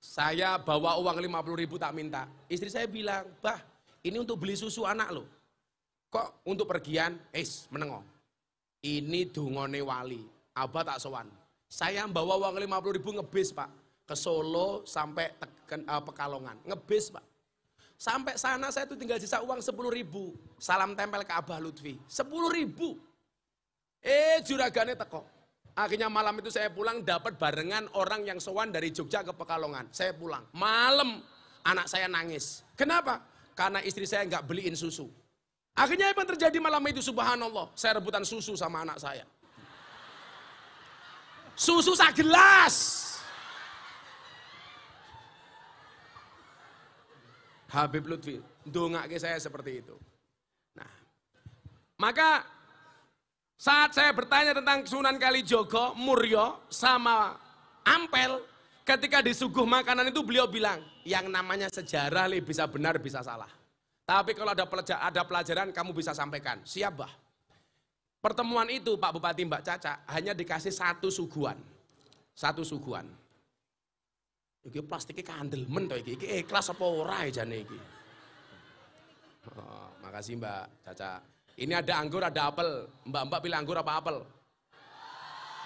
Saya bawa uang 50.000 tak minta. Istri saya bilang, bah ini untuk beli susu anak lo. Kok untuk pergian? Menengok. Ini dungone wali. Abah tak sowan. Saya bawa uang 50.000 ngebis Pak. Ke Solo sampai Pekalongan. Ngebis Pak. Sampai sana saya tuh tinggal sisa uang 10.000. Salam tempel ke Abah Lutfi. 10.000. Juragane teko. Akhirnya malam itu saya pulang dapat barengan orang yang sowan dari Jogja ke Pekalongan. Saya pulang. Malam anak saya nangis. Kenapa? Karena istri saya nggak beliin susu. Akhirnya apa yang terjadi malam itu, subhanallah, saya rebutan susu sama anak saya. Susu segelas. Habib Lutfi, ndongake saya seperti itu. Nah, maka saat saya bertanya tentang Sunan Kalijogo, Muryo, sama Ampel, ketika disuguh makanan itu beliau bilang, yang namanya sejarah bisa benar bisa salah. Tapi kalau ada pelajaran kamu bisa sampaikan. Siap, Bah. Pertemuan itu Pak Bupati Mbak Caca hanya dikasih satu suguhan. Satu suguhan. Iki plastiknya kandel men to iki ikhlas apa ora jane iki. Oh, makasih Mbak Caca. Ini ada anggur, ada apel. Mbak-mbak pilih anggur apa apel?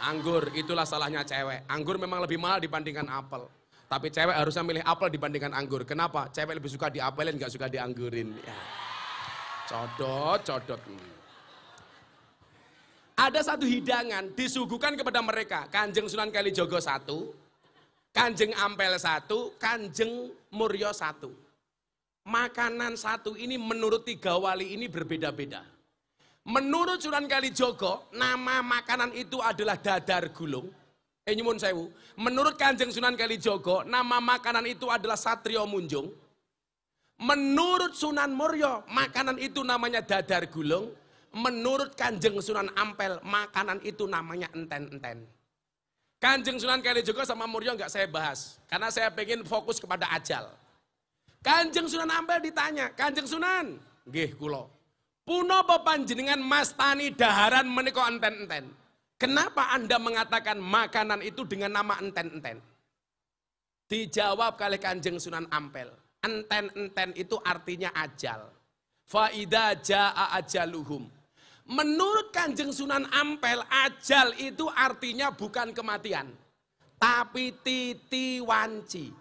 Anggur, itulah salahnya cewek. Anggur memang lebih mahal dibandingkan apel. Tapi cewek harusnya milih apel dibandingkan anggur. Kenapa? Cewek lebih suka diapelin, gak suka dianggurin. Ya. Codot. Ada satu hidangan disuguhkan kepada mereka. Kanjeng Sunan Kalijogo 1, Kanjeng Ampel 1, Kanjeng Muryo 1. Makanan satu ini menurut tiga wali ini berbeda-beda. Menurut Sunan Kalijogo, nama makanan itu adalah dadar gulung. Nyuwun sewu. Menurut Kanjeng Sunan Kalijogo, nama makanan itu adalah satrio munjung. Menurut Sunan Muryo, makanan itu namanya dadar gulung. Menurut Kanjeng Sunan Ampel, makanan itu namanya enten-enten. Kanjeng Sunan Kalijogo sama Muryo nggak saya bahas, karena saya pengen fokus kepada ajal. Kanjeng Sunan Ampel ditanya, Kanjeng Sunan, nggih kula, punapa panjenengan mastani daharan menika enten-enten? Kenapa Anda mengatakan makanan itu dengan nama enten-enten? Dijawab oleh Kanjeng Sunan Ampel, enten-enten itu artinya ajal. Fa idza jaa ajaluhum. Menurut Kanjeng Sunan Ampel, ajal itu artinya bukan kematian, tapi titiwanci.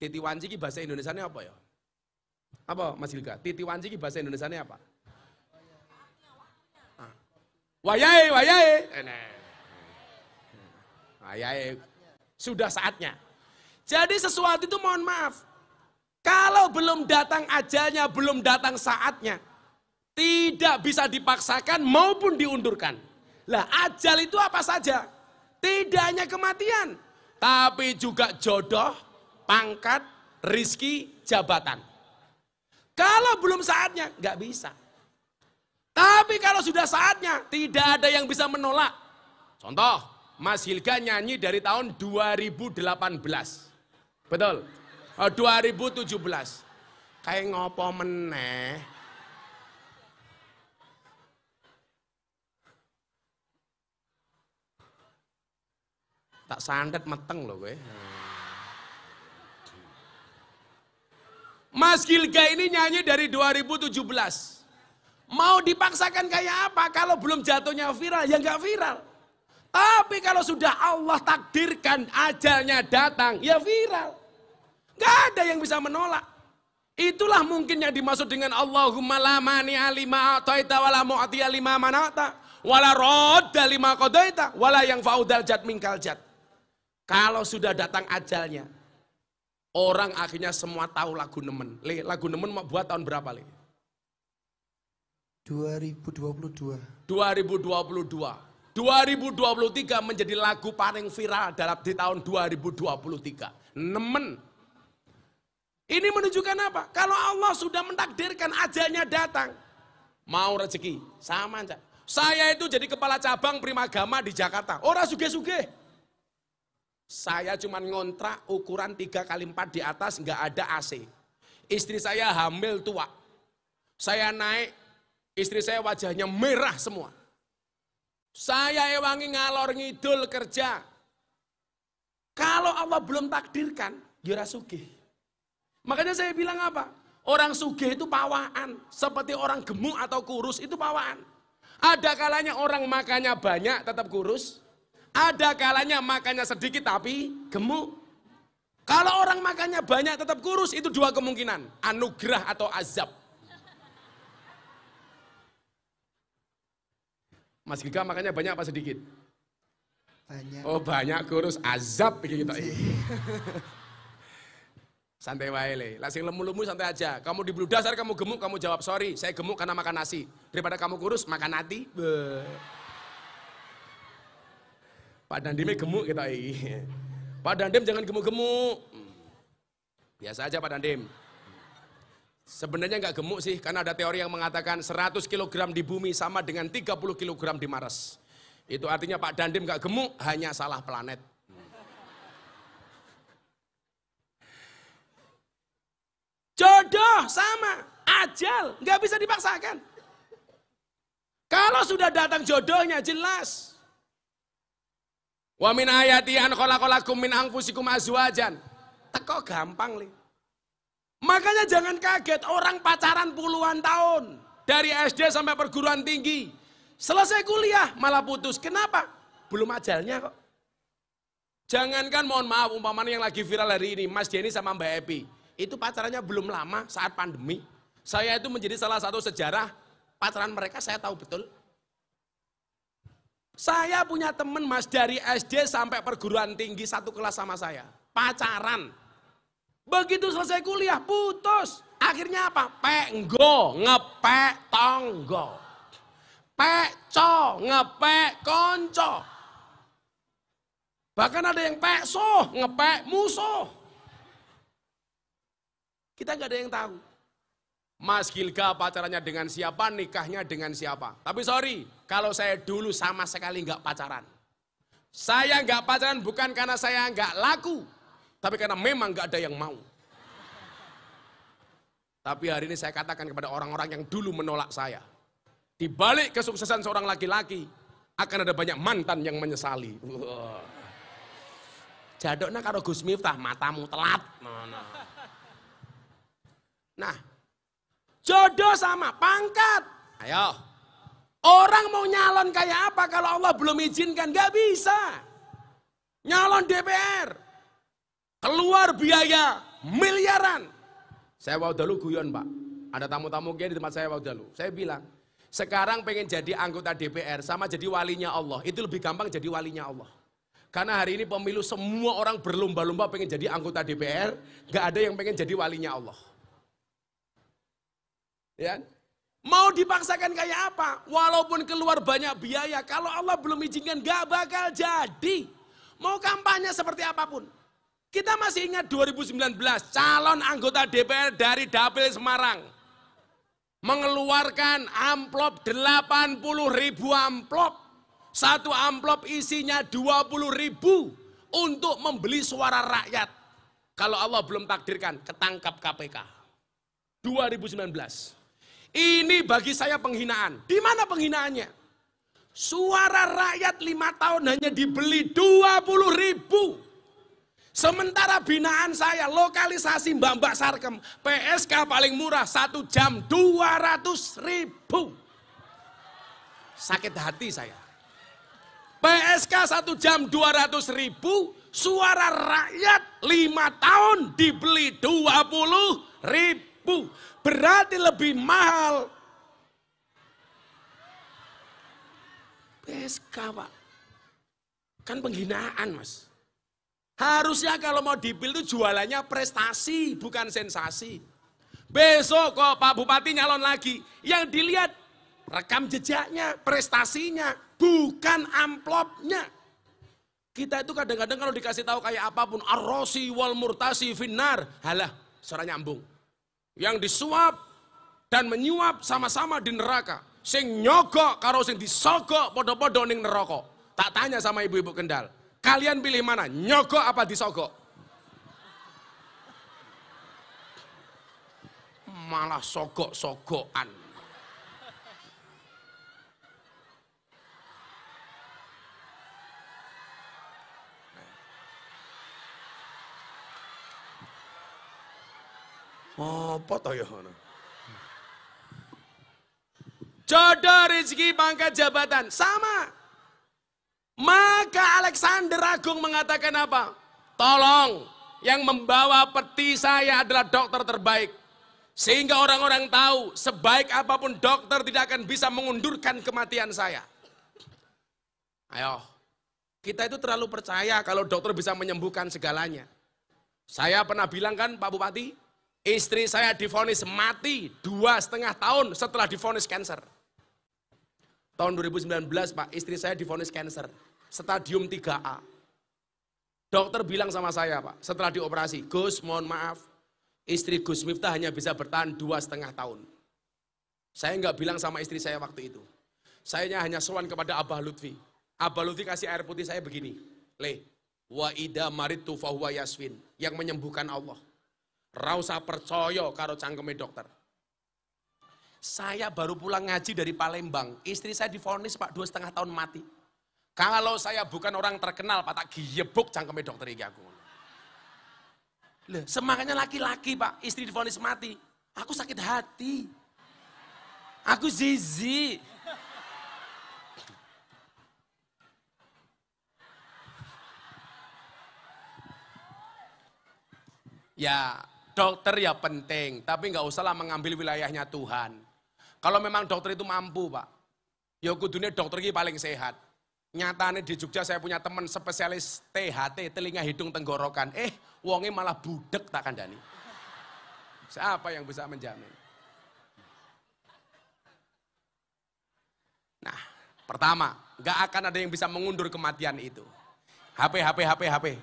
Titiwanci ini bahasa Indonesianya apa ya? Apa Mas Hilga? Titiwanci ini bahasa Indonesianya apa? Wayai. Wayai. Sudah saatnya. Jadi sesuatu itu mohon maaf. Kalau belum datang ajalnya, belum datang saatnya, tidak bisa dipaksakan maupun diundurkan. Lah ajal itu apa saja? Tidak hanya kematian, tapi juga jodoh, pangkat, rizki, jabatan. Kalau belum saatnya, nggak bisa. Tapi kalau sudah saatnya, tidak ada yang bisa menolak. Contoh, Mas Hilga nyanyi dari tahun 2018. Betul? 2017. Kayak ngopo meneh. Tak sandet meteng loh gue. Mas Hilga ini nyanyi dari 2017. Mau dipaksakan kayak apa kalau belum jatuhnya viral? Ya nggak viral. Tapi kalau sudah Allah takdirkan ajalnya datang, ya viral. Nggak ada yang bisa menolak. Itulah mungkin yang dimaksud dengan Allahumma la mani'a lima a'taita wa la mu'tiya lima mana'ta wa la radda lima qadaita wa la yang fa'udal jad minkal jad. Kalau sudah datang ajalnya, orang akhirnya semua tahu lagu Nemen. Lagu Nemen mau buat tahun berapa, Le? 2022. 2023 menjadi lagu paling viral di tahun 2023. Nemen. Ini menunjukkan apa? Kalau Allah sudah mentakdirkan ajalnya datang, mau rezeki, sama aja. Saya itu jadi kepala cabang Primagama di Jakarta. Orang sugih-sugih. Saya cuma ngontrak ukuran 3x4 di atas, nggak ada AC. Istri saya hamil tua. Saya naik, istri saya wajahnya merah semua. Saya ewangi ngalor ngidul kerja. Kalau Allah belum takdirkan, ya sugih. Makanya saya bilang apa? Orang sugih itu pawaan. Seperti orang gemuk atau kurus itu pawaan. Ada kalanya orang makannya banyak tetap kurus. Ada kalanya makannya sedikit tapi gemuk. Kalau orang makannya banyak tetap kurus, itu dua kemungkinan. Anugerah atau azab. Mas Giga makannya banyak apa sedikit? Banyak. Oh banyak kurus, azab gitu. Santai wae le. Lah sing lemu-lemu santai aja. Kamu di dasar kamu gemuk, kamu jawab sorry, saya gemuk karena makan nasi. Daripada kamu kurus makan hati. Pak Dandim gemuk kita ini. Pak Dandim jangan gemuk-gemuk. Biasa aja Pak Dandim. Sebenarnya nggak gemuk sih, karena ada teori yang mengatakan 100 kg di bumi sama dengan 30 kg di Mars. Itu artinya Pak Dandim nggak gemuk, hanya salah planet. Jodoh sama, ajal, nggak bisa dipaksakan. Kalau sudah datang jodohnya jelas. Wa min ayati an khalaqalakum min anfusikum azwajan. Teko gampang li. Makanya jangan kaget orang pacaran puluhan tahun. Dari SD sampai perguruan tinggi. Selesai kuliah malah putus. Kenapa? Belum ajalnya kok. Jangankan mohon maaf umpamanya yang lagi viral hari ini. Mas Denny sama Mbak Epi. Itu pacarannya belum lama saat pandemi. Saya itu menjadi salah satu sejarah pacaran mereka saya tahu betul. Saya punya teman mas dari SD sampai perguruan tinggi satu kelas sama saya. Pacaran. Begitu selesai kuliah, putus. Akhirnya apa? Penggo, ngepek tonggo. Pekco, ngepek konco. Bahkan ada yang pekso, ngepek musuh. Kita nggak ada yang tahu. Mas Gilga pacarannya dengan siapa, nikahnya dengan siapa. Tapi sorry, kalau saya dulu sama sekali nggak pacaran. Saya nggak pacaran bukan karena saya nggak laku. Tapi karena memang gak ada yang mau. Tapi hari ini saya katakan kepada orang-orang yang dulu menolak saya. Di balik kesuksesan seorang laki-laki, akan ada banyak mantan yang menyesali. Jadokna karo Gus Miftah, matamu telat. Nah, jodoh sama pangkat. Ayo. Orang mau nyalon kayak apa kalau Allah belum izinkan? Gak bisa. Nyalon DPR. Keluar biaya miliaran. Saya mau dulu guyon Pak. Ada tamu-tamu di tempat saya mau dulu. Saya bilang, sekarang pengen jadi anggota DPR sama jadi walinya Allah. Itu lebih gampang jadi walinya Allah. Karena hari ini pemilu semua orang berlomba-lomba pengen jadi anggota DPR. Gak ada yang pengen jadi walinya Allah. Ya? Mau dipaksakan kayak apa? Walaupun keluar banyak biaya. Kalau Allah belum izinkan gak bakal jadi. Mau kampanye seperti apapun. Kita masih ingat 2019 calon anggota DPR dari Dapil Semarang mengeluarkan amplop 80.000 amplop. Satu amplop isinya 20.000 untuk membeli suara rakyat. Kalau Allah belum takdirkan ketangkap KPK. 2019. Ini bagi saya penghinaan. Di mana penghinaannya? Suara rakyat 5 tahun hanya dibeli 20.000. Sementara binaan saya, lokalisasi Mbak Sarkem, PSK paling murah 1 jam 200.000. Sakit hati saya. PSK 1 jam 200.000, suara rakyat 5 tahun dibeli 20.000. Berarti lebih mahal. PSK Pak, kan penghinaan Mas. Harusnya kalau mau dipil itu jualannya prestasi, bukan sensasi. Besok kok Pak Bupati nyalon lagi, yang dilihat rekam jejaknya, prestasinya, bukan amplopnya. Kita itu kadang-kadang kalau dikasih tahu kayak apapun, arrosi wal murtasi finnar, halah, suara nyambung. Yang disuap dan menyuap sama-sama di neraka. Sing nyogok karo sing disogok podo-podo ning neraka. Tak tanya sama ibu-ibu Kendal. Kalian pilih mana? Nyogok apa disogok? Malah sogok-sogokan. Apa toh ya? Jodoh, rezeki, pangkat, jabatan sama. Maka Alexander Agung mengatakan apa? Tolong, yang membawa peti saya adalah dokter terbaik. Sehingga orang-orang tahu, sebaik apapun dokter tidak akan bisa mengundurkan kematian saya. Ayo, kita itu terlalu percaya kalau dokter bisa menyembuhkan segalanya. Saya pernah bilang kan Pak Bupati, istri saya divonis mati 2,5 tahun setelah divonis kanker. Tahun 2019 Pak, istri saya divonis kanker, stadium 3A. Dokter bilang sama saya Pak, setelah dioperasi, Gus mohon maaf, istri Gus Miftah hanya bisa bertahan 2,5 tahun. Saya nggak bilang sama istri saya waktu itu. Saya hanya sowan kepada Abah Lutfi. Abah Lutfi kasih air putih saya begini, Le, wa ida maritu fahuwa yasfin, yang menyembuhkan Allah. Rausa percaya karo cangkeme dokter. Saya baru pulang ngaji dari Palembang, istri saya divonis Pak 2,5 tahun mati. Kalau saya bukan orang terkenal Pak, tak giyebuk cangkeme dokter iki aku. Loh, semangatnya laki-laki Pak, istri divonis mati. Aku sakit hati. Aku zizi. Ya, dokter ya penting, tapi nggak usahlah mengambil wilayahnya Tuhan. Kalau memang dokter itu mampu Pak, ya kudunya dokter ini paling sehat. Nyatanya di Jogja saya punya teman spesialis THT, telinga hidung tenggorokan. Wonge malah budek tak kandani. Siapa yang bisa menjamin? Nah, pertama, nggak akan ada yang bisa mengundur kematian itu. HP.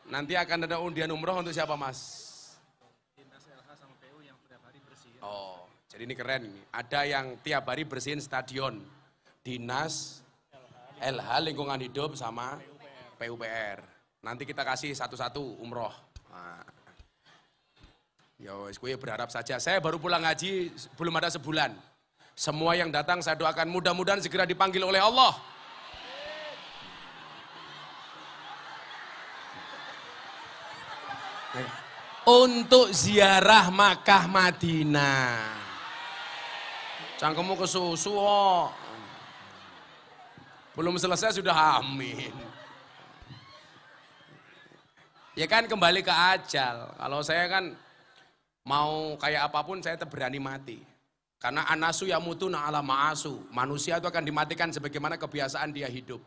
Nanti akan ada undian umroh untuk siapa Mas? Dinas LH sama PU yang tiap hari bersihin. Oh, jadi ini keren ini. Ada yang tiap hari bersihin stadion. Dinas LH lingkungan hidup sama PUPR. Nanti kita kasih satu-satu umroh. Nah. Yo, gue berharap saja. Saya baru pulang ngaji belum ada sebulan. Semua yang datang saya doakan mudah-mudahan segera dipanggil oleh Allah. Untuk ziarah Makkah Madinah. Cangkemmu kesusu kok. Belum selesai sudah amin. Ya kan kembali ke ajal. Kalau saya kan mau kayak apapun saya tetap berani mati. Karena anasu yamutuna ala ma'asu. Manusia itu akan dimatikan sebagaimana kebiasaan dia hidup.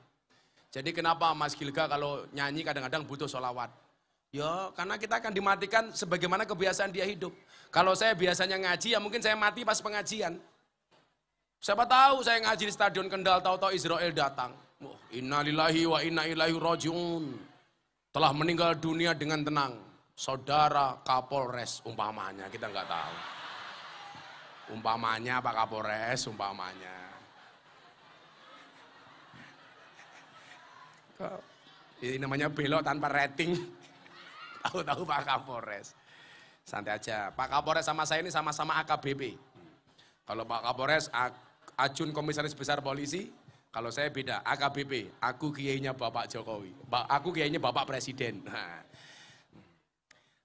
Jadi kenapa Mas Gilga kalau nyanyi kadang-kadang butuh sholawat? Ya karena kita akan dimatikan sebagaimana kebiasaan dia hidup. Kalau saya biasanya ngaji ya mungkin saya mati pas pengajian. Siapa tahu saya ngaji di Stadion Kendal, tahu-tahu Israel datang. Innalillahi wa inna ilaihi rajiun. Telah meninggal dunia dengan tenang. Saudara Kapolres umpamanya, kita nggak tahu. Umpamanya Pak Kapolres, umpamanya. Ini namanya belok tanpa rating. Tahu-tahu Pak Kapolres. Santai aja. Pak Kapolres sama saya ini sama-sama AKBP. Kalau Pak Kapolres Ajun Komisaris Besar Polisi, kalau saya beda, AKBP, aku kiainya Bapak Jokowi. Aku kiainya Bapak Presiden. Nah.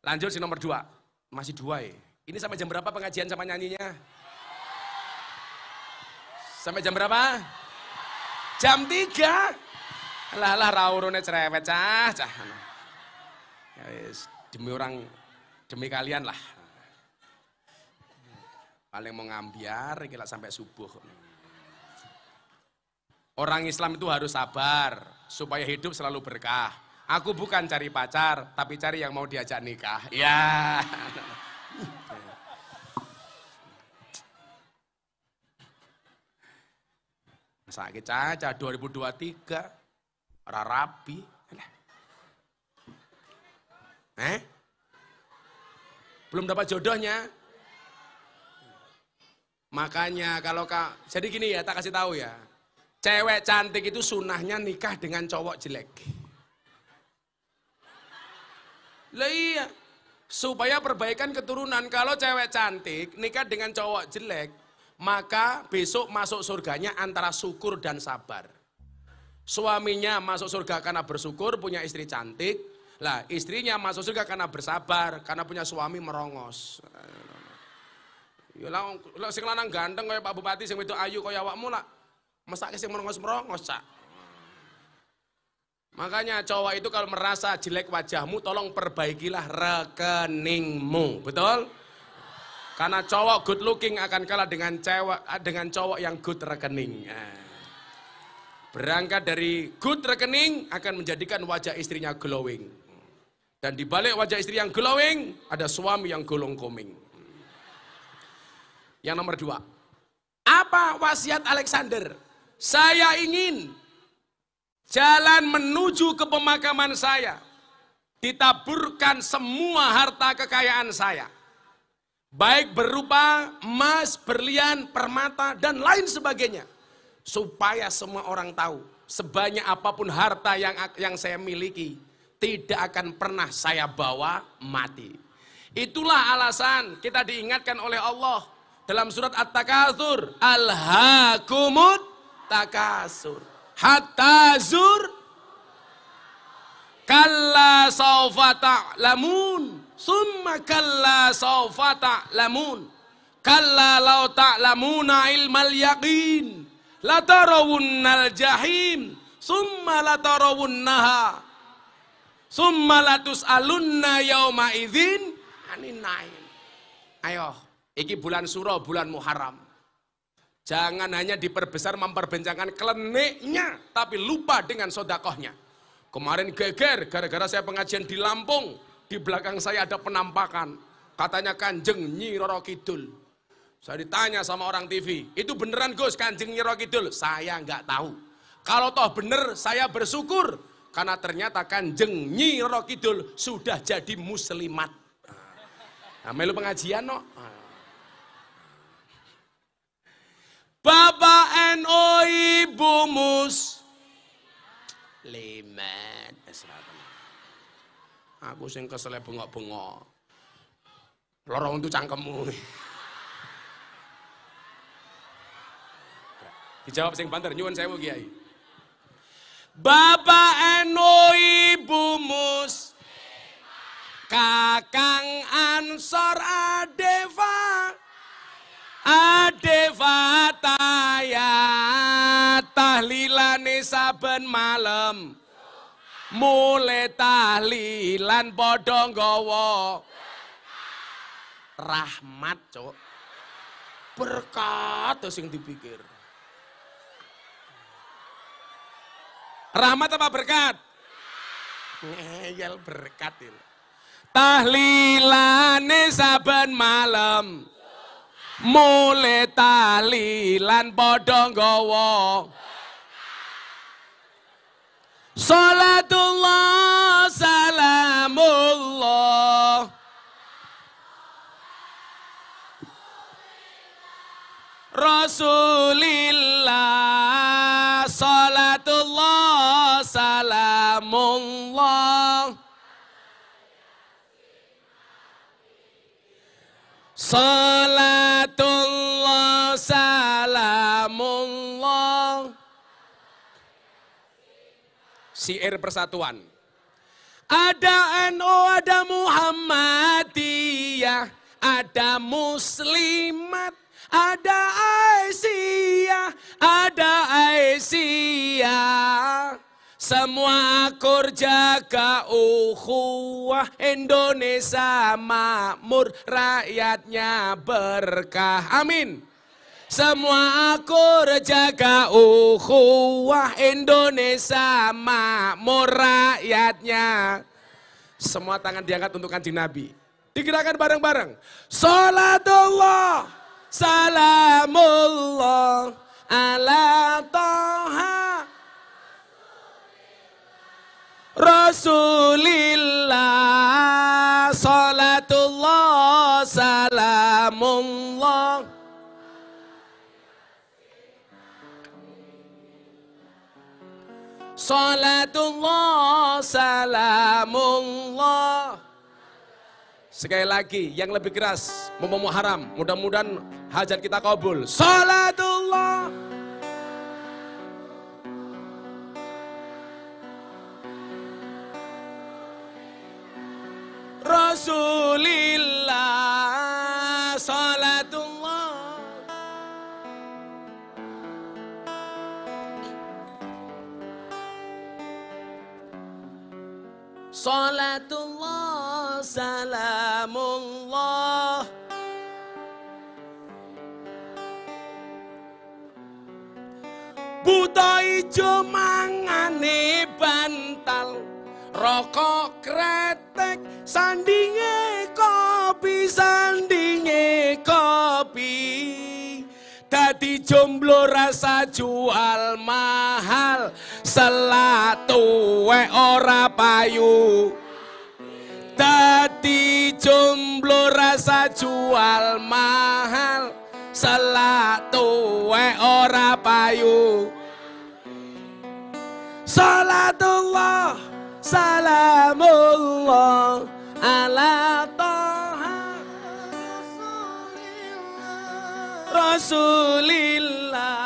Lanjut si nomor 2. Masih 2 ya. Ini sampai jam berapa pengajian sama nyanyinya? Sampai jam berapa? Jam 3. Lah raurune cerewet cah. Ya, demi orang, demi kalian lah. Paling mau ngambiar, kira sampai subuh. Orang Islam itu harus sabar, supaya hidup selalu berkah. Aku bukan cari pacar, tapi cari yang mau diajak nikah. Ya. Sakit caca 2023, rapi. Belum dapat jodohnya. Makanya kalau jadi gini ya, tak kasih tahu ya. Cewek cantik itu sunahnya nikah dengan cowok jelek. Lah iya, supaya perbaikan keturunan. Kalau cewek cantik nikah dengan cowok jelek, maka besok masuk surganya antara syukur dan sabar. Suaminya masuk surga karena bersyukur punya istri cantik. Lah istrinya masuk surga karena bersabar, karena punya suami merongos. Ya lah sing lanang ganteng kaya Pak Bupati, sing wedok ayu kaya awakmu lah. Mesake sing merongos-merongos, Cak. Makanya cowok itu kalau merasa jelek wajahmu, tolong perbaikilah rekeningmu, betul? Karena cowok good looking akan kalah dengan cowok yang good rekening. Berangkat dari good rekening akan menjadikan wajah istrinya glowing. Dan di balik wajah istri yang glowing, ada suami yang golong koming. Yang nomor 2. Apa wasiat Alexander? Saya ingin jalan menuju ke pemakaman saya ditaburkan semua harta kekayaan saya. Baik berupa emas, berlian, permata, dan lain sebagainya. Supaya semua orang tahu, sebanyak apapun harta yang saya miliki, tidak akan pernah saya bawa mati. Itulah alasan kita diingatkan oleh Allah dalam surat At-Takatsur. Alhaakumut takasur. Hatta zur kalla saufa ta'lamun. Summa kalla saufa ta'lamun. Kalla law ta'lamuna ilmal yaqin. Latarawunnal jahim. Summa latarawunnaha. Summa latus'alunna yawma idzin anin na'im. Ayo, iki bulan Suro, bulan Muharram. Jangan hanya diperbesar memperbincangkan kleniknya, tapi lupa dengan sodakohnya. Kemarin geger gara-gara saya pengajian di Lampung. Di belakang saya ada penampakan. Katanya Kanjeng Nyi Roro Kidul. Saya ditanya sama orang TV, itu beneran Gus Kanjeng Nyi Roro Kidul? Saya nggak tahu. Kalau toh bener, saya bersyukur. Karena ternyata Kanjeng Nyi Roro Kidul sudah jadi muslimat. Nah, melu pengajian no. Bapak NU Ibu Muslimat. Aku sing kesel bengok-bengok. Lorong itu cangkemmu. Dijawab sing banter nyuwun sewu Kiai. Bapak NU Ibu Kakang Ansor Adeva Taya tahlilane saben malam. Mulai tahlilan padha nggawa rahmat, Cuk. Berkat sing dipikir. Rahmat apa berkat? Ngeyel berkat itu. Tahlilane saben malam. Mulai tahlilan padha nggawa salatullah salamullah Rasulillah salatullah salamullah salatullah salamullah. Syair persatuan. Ada NU, ada Muhammadiyah, ada Muslimat, ada Aisyah, ada Aisyah. Semua akur jaga ukhuwah, Indonesia makmur, rakyatnya berkah. Amin. Semua akur jaga ukhuwah, Indonesia makmur, rakyatnya. Semua tangan diangkat untuk Kanjeng Nabi. Digerakkan bareng-bareng. Salatullah, salamullah, ala toha Rasulillah. Salatullah, salamullah. Salatullah, salamullah. Sekali lagi, yang lebih keras, Muharram. Mudah-mudahan hajat kita kabul. Salatullah. Rasulillah, salatullah. Salatullah, salamullah. Buta ijo mangane bantal, rokok kretek, sandinge kopi, sandinge kopi. Dadi jomblo rasa jual mahal, selak tuwek ora payu. Dadi jomblo rasa jual mahal, selak tuwek ora payu. Salatullah, salamullah ala Taha Rasulillah.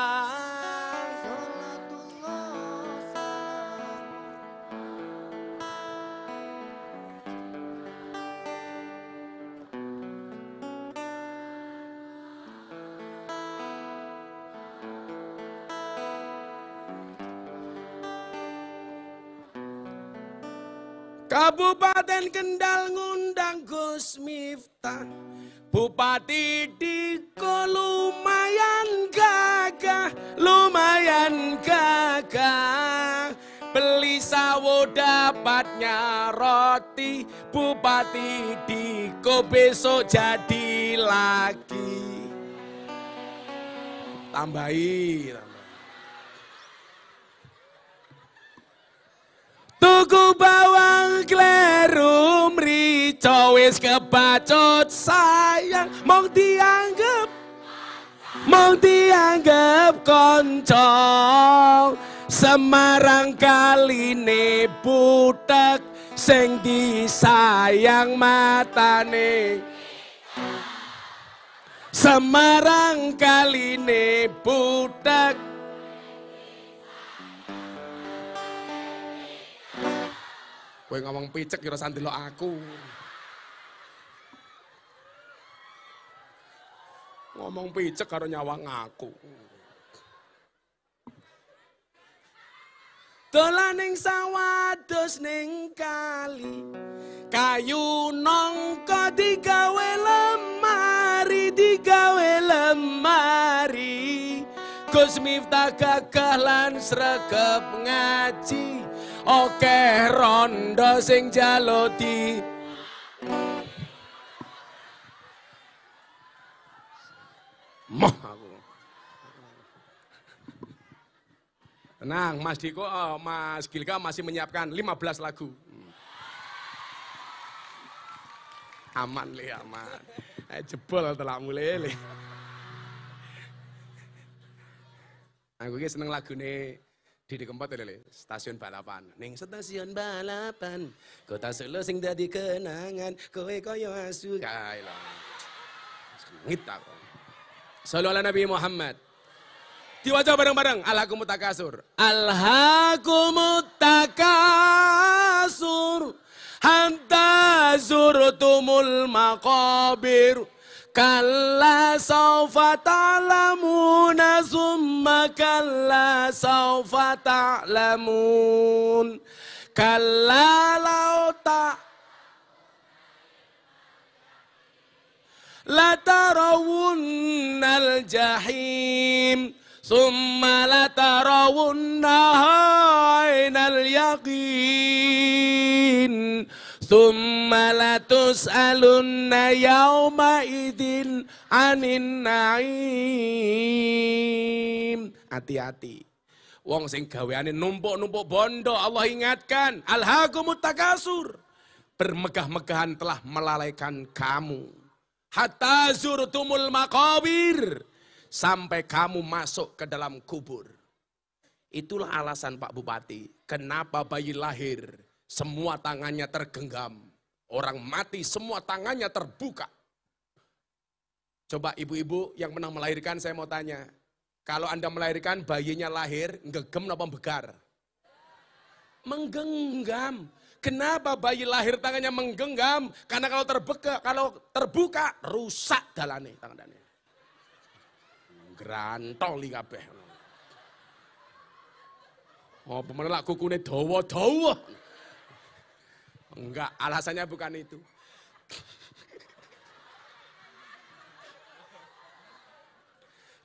Kabupaten Kendal ngundang Gus Miftah, Bupati Diko lumayan gagah. Beli sawo dapatnya roti, Bupati Diko besok jadi lagi. Tambahi. Tuku bawang kleru mrica wis kebacut sayang, mong dianggep kanca. Semarang kaline butek, sing disayang matane. Semarang kaline butek, kowe ngomong picek kira sandelok aku. Ngomong picek karo nyawang aku. Dolan ning sawah dos ning kali, kayu nangka digawe lemari. Gus Miftah gagah lan sregep ngaji, okeh rondo sing jaloti. Mah aku. Tenang, Mas Diko, Mas Gilka masih menyiapkan 15 lagu. Aman le, aman. Jebol telah mulai le. Aku ki seneng lagune Didi Kempot lho, stasiun balapan. Ning stasiun balapan, kota Solo sing dadi kenangan, kowe kaya asu kae lho. Sengit aku. Shallallahu ala Nabi Muhammad. Diwaca bareng-bareng, Alhaakumut Takasur. Alhaakumut Takasur, hatta zurtumul maqabir. Kalla sawfa ta'lamuna summa kalla sawfa ta'lamun. Kalla law la tarawunnal jahim summa la tarawunnaha ainal yaqin. Tsumma latus'alunna yawma idin anin na'im. Hati-hati. Wong sing gaweane numpuk-numpuk bondo, Allah ingatkan, alhaakumut takasur. Bermegah-megahan telah melalaikan kamu. Hatta zurtumul maqabir. Sampai kamu masuk ke dalam kubur. Itulah alasan Pak Bupati, kenapa bayi lahir semua tangannya tergenggam. Orang mati semua tangannya terbuka. Coba ibu-ibu yang pernah melahirkan saya mau tanya. Kalau Anda melahirkan bayinya lahir, ngegem apa begar? Menggenggam. Kenapa bayi lahir tangannya menggenggam? Karena kalau terbuka rusak dalane tangannya. Grantoli kabeh. Oh, pemenelak kukune dawa-dawa. Enggak, alasannya bukan itu.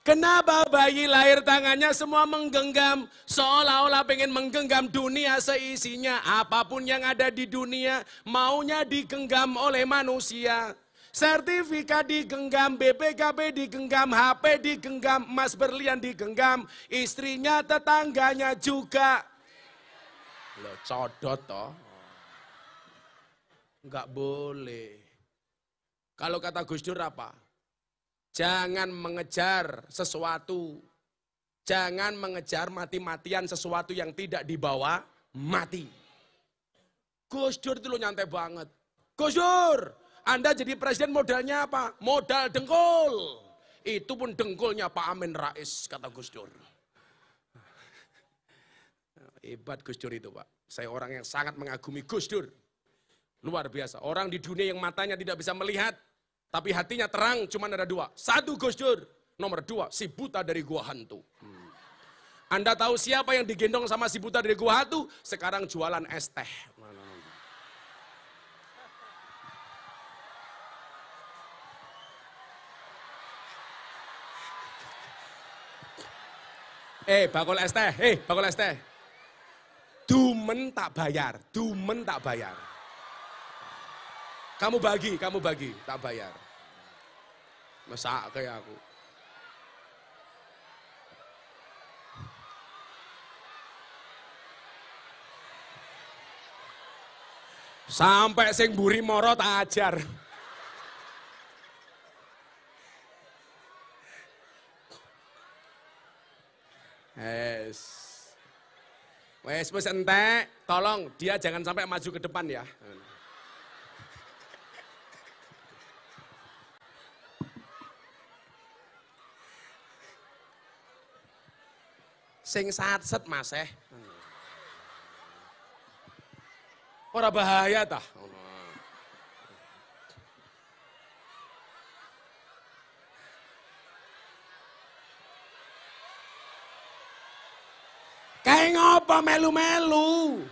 Kenapa bayi lahir tangannya semua menggenggam, seolah-olah pengen menggenggam dunia seisinya. Apapun yang ada di dunia maunya digenggam oleh manusia. Sertifikat digenggam, BPKB digenggam, HP digenggam, emas berlian digenggam, istrinya, tetangganya juga. Loh, codot toh. Enggak boleh. Kalau kata Gus Dur apa? Jangan mengejar sesuatu. Jangan mengejar mati-matian sesuatu yang tidak dibawa mati. Gus Dur itu lo nyantai banget. Gus Dur, Anda jadi presiden modalnya apa? Modal dengkul. Itu pun dengkulnya Pak Amin Rais, kata Gus Dur. Hebat Gus Dur itu Pak. Saya orang yang sangat mengagumi Gus Dur. Luar biasa. Orang di dunia yang matanya tidak bisa melihat, tapi hatinya terang, cuma ada dua. Satu Gus Dur, nomor dua si buta dari gua hantu. Anda tahu siapa yang digendong sama si buta dari gua hantu? Sekarang jualan es teh. Bakul es teh, bakul es teh. Dumen tak bayar, dumen tak bayar. Kamu bagi, tak bayar. Masa kayak aku. Sampai sing mburi moro tak ajar. Wes entek, tolong dia jangan sampai maju ke depan ya. Sing satset Mas Ora bahaya tah. Kayak ngopo melu-melu.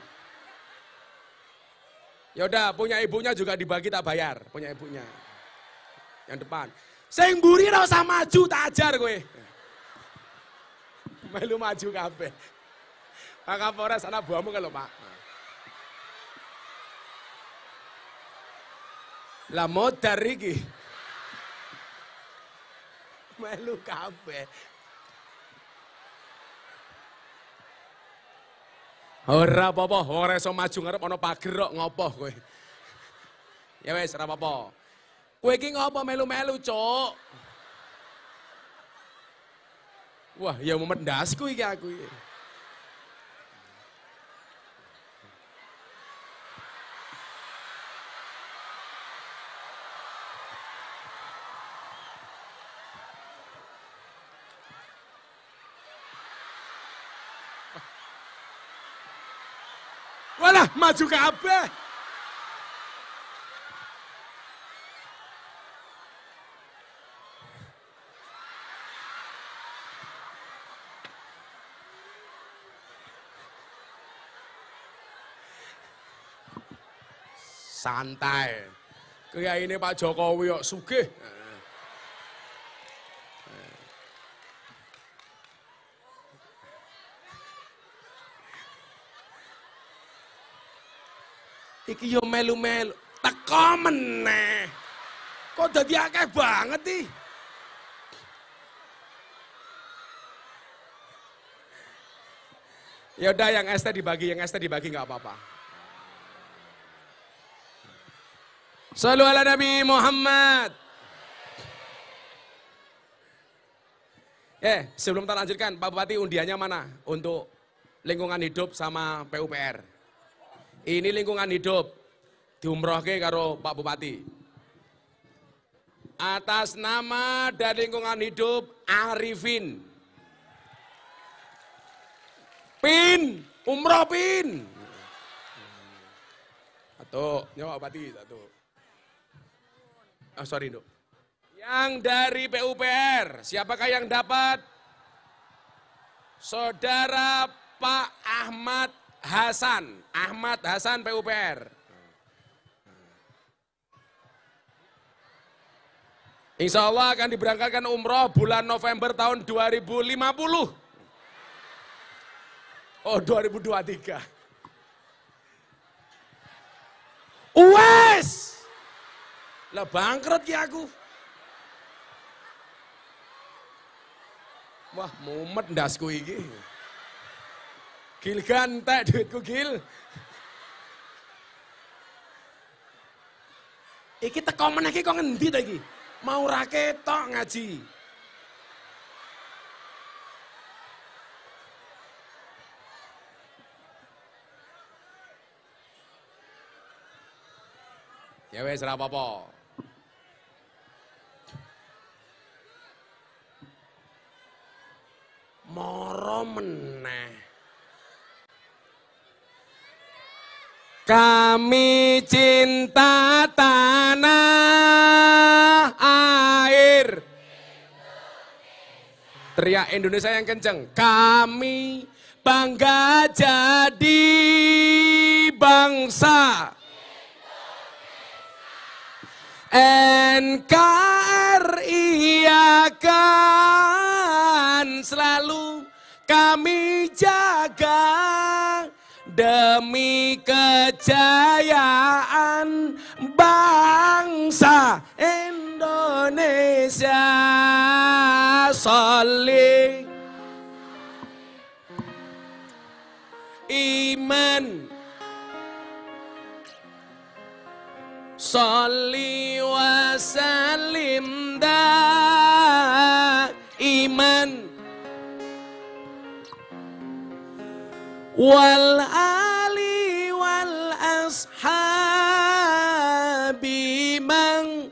Yaudah, punya ibunya juga dibagi tak bayar, punya ibunya. Yang depan. Sing mburi ra usah maju tak ajar kowe. Melu maju kabeh. Pak Kapolres anak buahmu kalau Pak. Lah modar iki. Melu kabeh. Ora apa-apa, ora iso maju ngarep ana pager kok ngopo kowe. Ya wis ora apa-apa. Kowe iki ngopo melu-melu, Cuk? Wah, ya memendasku iki aku iki. Walah, maju kabeh. Santai. Kayak ini Pak Jokowi kok sugih. Iki yo melu-melu, teko meneh. Kok dadi akeh banget iki? Ya udah yang es teh dibagi nggak apa-apa. Shallu ala Nabi Muhammad. Sebelum kita lanjutkan, Pak Bupati undiannya mana untuk lingkungan hidup sama PUPR? Ini lingkungan hidup diumrohke karo Pak Bupati. Atas nama dan lingkungan hidup Arifin. Pin, umroh pin. Satu, nyawa Bupati satu. Oh, sorry Dok. Yang dari PUPR, siapakah yang dapat? Saudara Pak Ahmad Hasan. Ahmad Hasan PUPR. Insya Allah akan diberangkatkan umroh bulan November tahun 2050. Oh 2023. Wes! Lah bangkrut ki aku. Wah mumet ndasku iki. Gil gantek duitku Gil. Iki teko meneh iki kok ngendi ta iki? Mau ra ketok ngaji. Ya wes ora apa-apa. Moro meneh. Kami cinta tanah air. Teriak Indonesia yang kenceng. Kami bangga jadi bangsa. NKRI akan selalu kami jaga demi kejayaan bangsa Indonesia. Sholli iman, sholli wa sallim iman wal ali wal ashabi man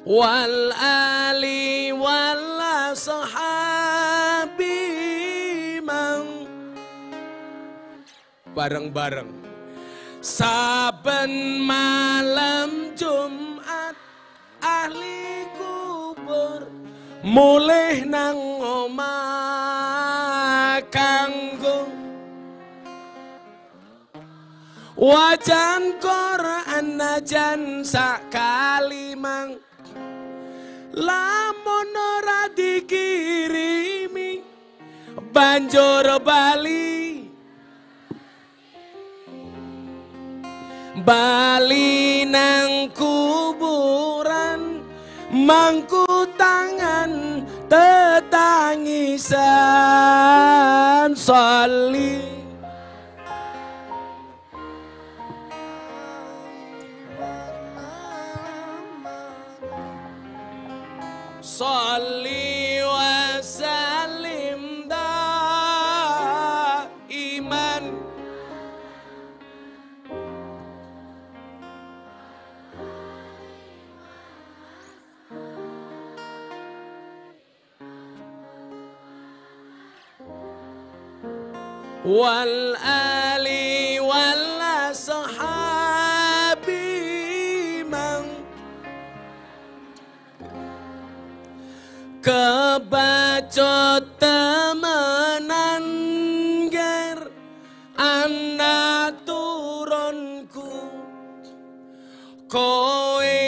wal ali wal ashabi man. Bareng-bareng. Saben malam Jumat ahli kubur mulih nang omah kanggo wajan Quran najan sakali mang lamun ora dikirimi banjur bali bali nang kuburan mangku tangan tetangisan. Sholli sholli wa sallim iman wal ali wal ashabi mang kebacut temenan ger anak turunku kowe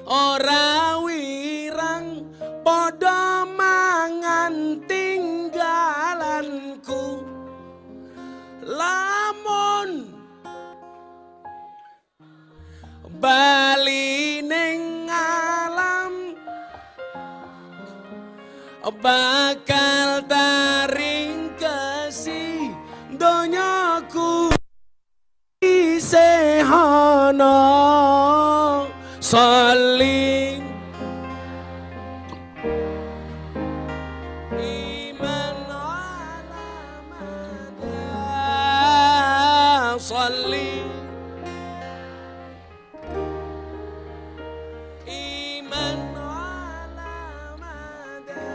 ora wirang padha mangan tinggalanku lamun bali ning alam bakal taring kasih donyaku isehana. Sholli iman ala madha sholli iman ala madha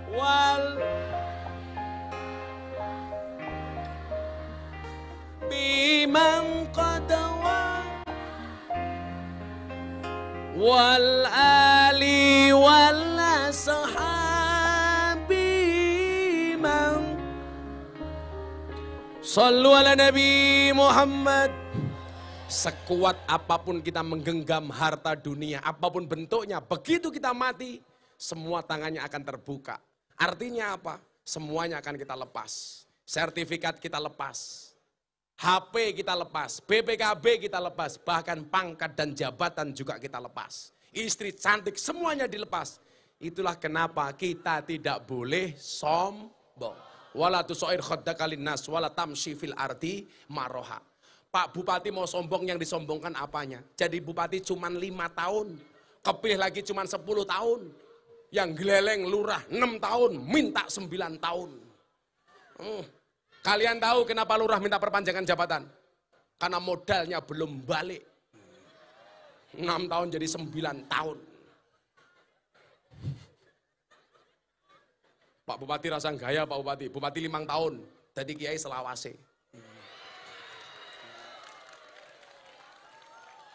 wal biman qadwa wal ali wal ashabi man. Sallu ala Nabi Muhammad Sekuat apapun kita menggenggam harta dunia, apapun bentuknya, begitu kita mati, semua tangannya akan terbuka. Artinya apa? Semuanya akan kita lepas. Sertifikat kita lepas. HP kita lepas, BPKB kita lepas, bahkan pangkat dan jabatan juga kita lepas. Istri cantik semuanya dilepas. Itulah kenapa kita tidak boleh sombong. Wala tusair khaddaka linnas wala tamshi fil ardi maroha. Pak Bupati mau sombong, yang disombongkan apanya? Jadi Bupati cuma 5 tahun, kepilih lagi cuma 10 tahun. Yang geleleng lurah 6 tahun, minta 9 tahun. Kalian tahu kenapa lurah minta perpanjangan jabatan? Karena modalnya belum balik. 6 tahun jadi 9 tahun. Pak Bupati rasa gaya Pak Bupati. Bupati 5 tahun, jadi Kiai selawase.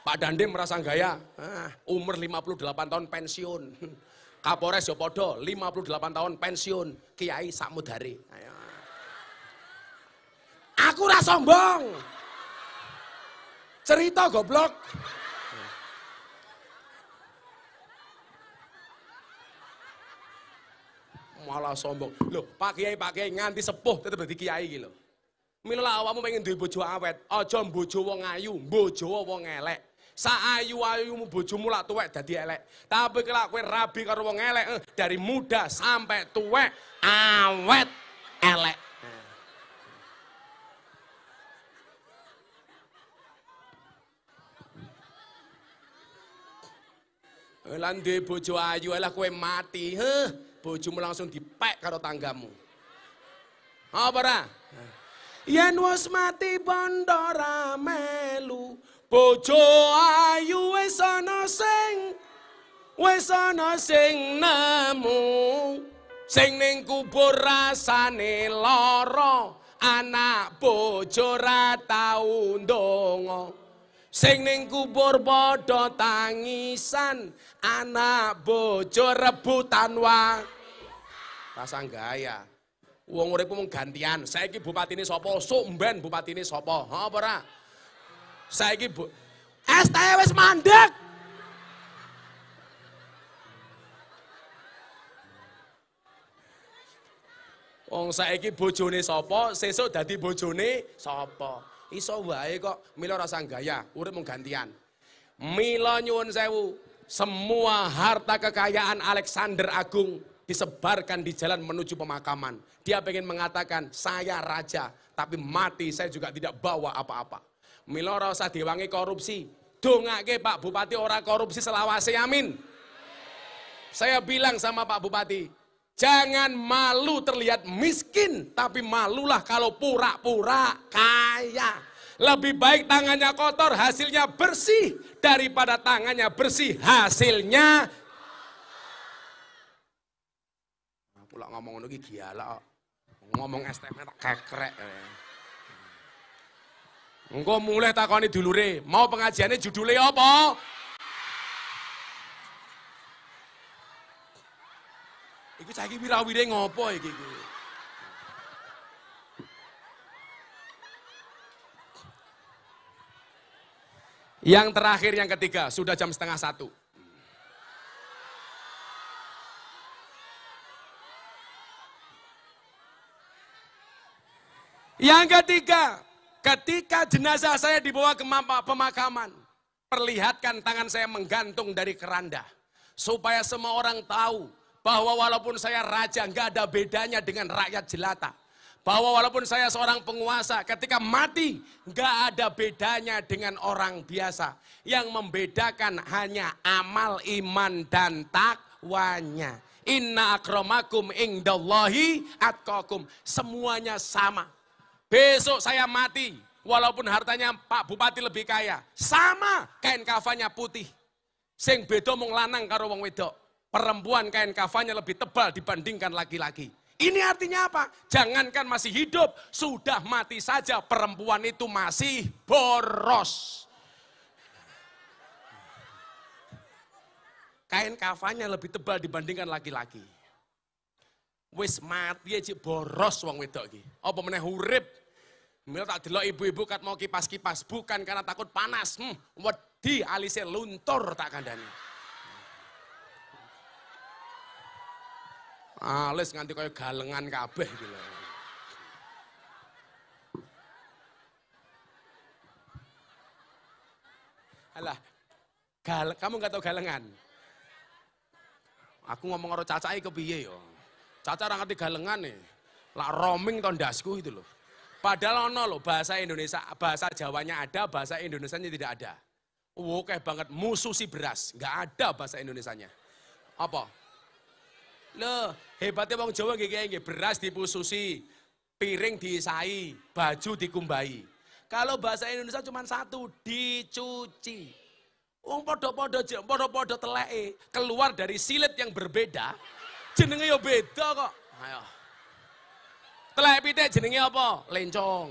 Pak Dandim merasa gaya, umur 58 tahun pensiun. Kapolres Yopodo 58 tahun pensiun, Kiai Samudari. Aku ora sombong. Cerita goblok. Malah sombong. Loh, Pak Kiai nganti sepuh tetep dadi kiai iki lho. Mila awakmu pengen duwe bojo awet, aja bojo wong ayu, bojo wong elek. Saayu-ayumu bojomu lak tuwek dadi elek. Tapi kelak kowe rabi karo wong elek, dari muda sampai tuwek awet elek. Lan duwe bojo ayu lah kowe mati, bojomu langsung dipek karo tanggamu. Apa ora? Yen wis mati bondo ra melu, bojo ayu wis ana sing nemu. Sing ning kubur rasane lara, anak bojo ra tau ndonga. Sing ning kubur padha tangisan, anak bojo rebutan wae. Rasa gaya. Wong uripku mung gantian. Saiki bupatine sapa? Sumben bupatine sapa? Ha apa ora? Saiki STE wis mandek. Wong saiki bojone sapa, sesuk dadi bojone sapa? Iso wae kok, mila rasa gaya, urip mung gantian. Mila nyuwun sewu, semua harta kekayaan Alexander Agung disebarkan di jalan menuju pemakaman. Dia pengen mengatakan, saya raja, tapi mati saya juga tidak bawa apa-apa. Mila ora usah diwangi korupsi. Dongake Pak Bupati ora korupsi selawase, amin. Saya bilang sama Pak Bupati, jangan malu terlihat miskin, tapi malulah kalau pura-pura kaya. Lebih baik tangannya kotor, hasilnya bersih, daripada tangannya bersih, hasilnya pula ngomong ngono iki giala kok. Ngomong STM tak kekrek. Engko mulai takoni dulure, mau pengajiannya judulnya apa? Iku saiki wirawire ngopo iki? Yang terakhir, yang ketiga, sudah jam 12:30. Yang ketiga, ketika jenazah saya dibawa ke pemakaman, perlihatkan tangan saya menggantung dari keranda. Supaya semua orang tahu bahwa walaupun saya raja, nggak ada bedanya dengan rakyat jelata. Bahwa walaupun saya seorang penguasa, ketika mati, nggak ada bedanya dengan orang biasa. Yang membedakan hanya amal, iman, dan takwanya. Inna akramakum indallahi atqakum. Semuanya sama. Besok saya mati, walaupun hartanya Pak Bupati lebih kaya, sama kain kafannya putih. Sing beda mung lanang karo wong wedok. Perempuan kain kafannya lebih tebal dibandingkan laki-laki. Ini artinya apa? Jangankan masih hidup, sudah mati saja perempuan itu masih boros. Kain kafannya lebih tebal dibandingkan laki-laki. Wis mati aja boros wong wedok iki. Apa meneh urip Mila tak delok ibu-ibu kat mau kipas-kipas, bukan karena takut panas. Wedi alise luntur tak kandhani. Alis nganti kaya galengan kabeh iki lho. Alah, kamu nggak tahu galengan? Aku ngomong karo cacake kepiye yo. Caca ora ngerti galengan nih. Lah roaming to ndasku itu loh. Padahal ono loh bahasa Indonesia, bahasa Jawanya ada, bahasa Indonesianya tidak ada. Oke banget mususi beras, nggak ada bahasa Indonesianya. Apa? Loh, hebatnya wong Jawa nggih beras dipususi, piring diisai, baju dikumbai. Kalau bahasa Indonesia cuma satu, dicuci. Wong podo-podo teleke keluar dari silet yang berbeda, jenenge yo beda kok. Ayo. Telek pitik jenenge apa? Lencong.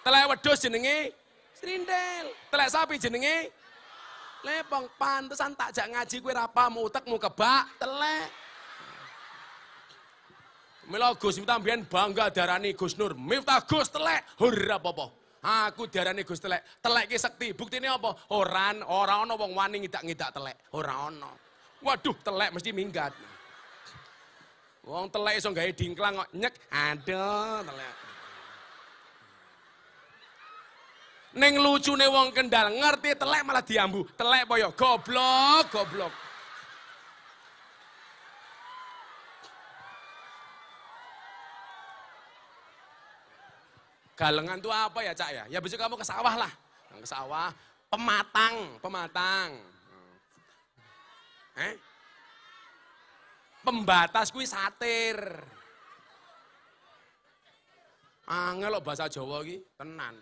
Telek wedhus jenenge srindel. Telek sapi jenenge lepong. Pantesan tak jak ngaji kowe ra paham utekmu kebak telek. Mila Gus Miftah mbiyen bangga darani Gus Nur. Miftah Gus telek, ora apa-apa. Aku diarani Gus telek. Telek ki sekti. Buktine apa? Ora ana wong wani ngidak-ngidak telek. Ora ana. Waduh, telek mesti minggat. Wong telek iso gawe dingklang kok nyek. Aduh, telek. Ning lucune wong Kendal ngerti telek malah diambu. Telek poyo goblok. Galengan itu apa ya Cak ya? Ya besok kamu ke sawah lah. Ke sawah, pematang. Pembatas kuwi satir. Angel lho bahasa Jawa iki, tenan.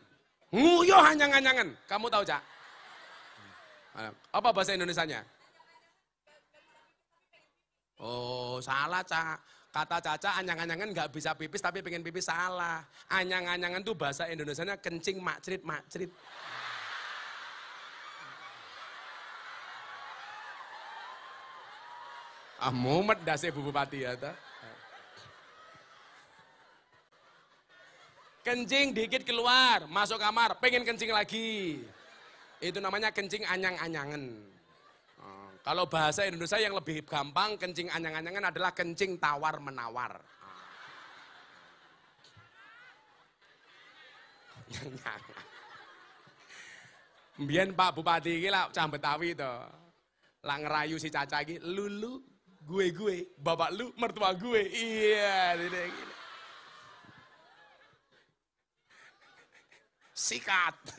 Nguyuh anyang-anyangan. Kamu tahu Cak? Apa bahasa Indonesianya? Oh, salah Cak. Kata Caca anyang-anyangan nggak bisa pipis tapi pengen pipis salah. Anyang-anyangan tuh bahasa Indonesianya kencing makcrit. Mumet dase Bu Bupati ya ta. Kencing dikit keluar, masuk kamar, pengen kencing lagi. Itu namanya kencing anyang-anyangan. Kalau bahasa Indonesia yang lebih gampang, kencing anyang-anyangan adalah kencing tawar-menawar. Mbiyen Pak Bupati iki lah cah Betawi to. Lah ngerayu si Caca iki, "Lulu, gue, bapak lu mertua gue." Iya, gini. Sikat.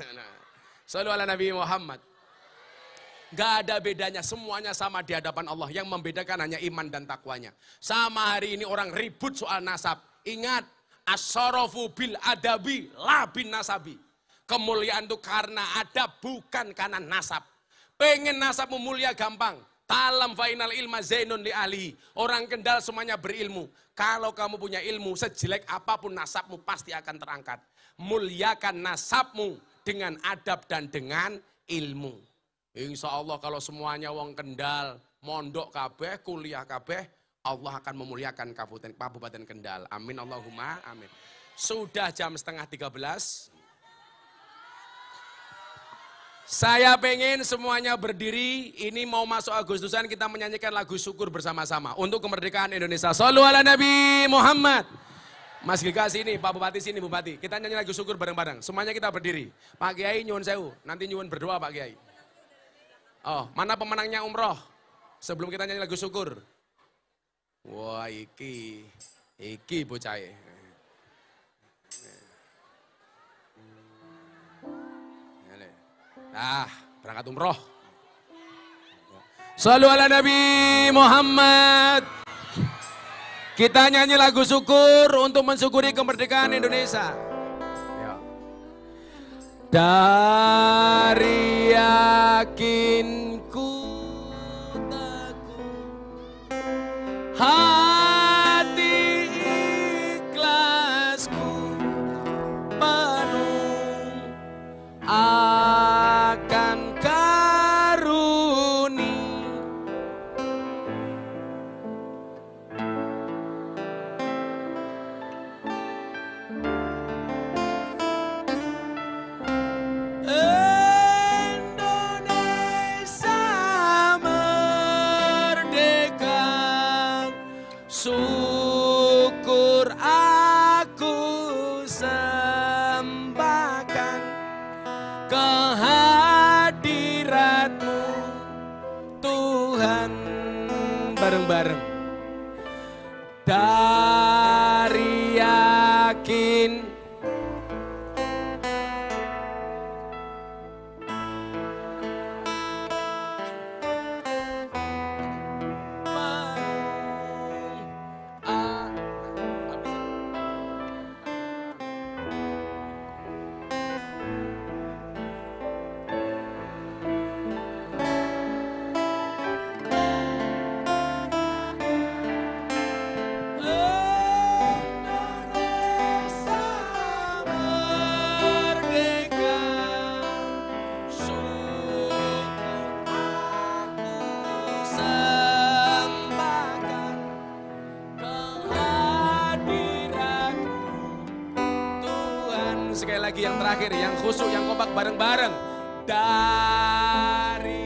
Shallu ala Nabi Muhammad. Gak ada bedanya, semuanya sama di hadapan Allah. Yang membedakan hanya iman dan takwanya. Sama hari ini orang ribut soal nasab. Ingat, as-sarafu bil adabi la bin nasabi. Kemuliaan itu karena adab, bukan karena nasab. Pengen nasab mulia gampang. Talam fainal ilma zainun li ahli. Orang Kendal semuanya berilmu. Kalau kamu punya ilmu, sejelek apapun nasabmu pasti akan terangkat. Muliakan nasabmu dengan adab dan dengan ilmu. Insya Allah kalau semuanya wong Kendal, mondok kabeh, kuliah kabeh, Allah akan memuliakan Kabupaten Kendal. Amin Allahumma amin. Sudah jam 12:30. Saya pengen semuanya berdiri, ini mau masuk Agustusan kita menyanyikan lagu syukur bersama-sama untuk kemerdekaan Indonesia. Shallu ala Nabi Muhammad. Mas Gika sini, Pak Bupati sini Bupati. Kita nyanyi lagu syukur bareng-bareng. Semuanya kita berdiri. Pak Kiai nyuwun sewu, nanti nyuwun berdoa Pak Kiai. Oh, mana pemenangnya umroh? Sebelum kita nyanyi lagu syukur. Wah, iki bocah. Berangkat umroh. Shallu ala Nabi Muhammad. Kita nyanyi lagu syukur untuk mensyukuri kemerdekaan Indonesia. Dari yakinku takut, hati ikhlasku penuh akan karuni. kehadirat-Mu Tuhan. Bareng-bareng. Dari yakin sekali lagi yang terakhir, yang khusyuk, yang kompak bareng-bareng. Dari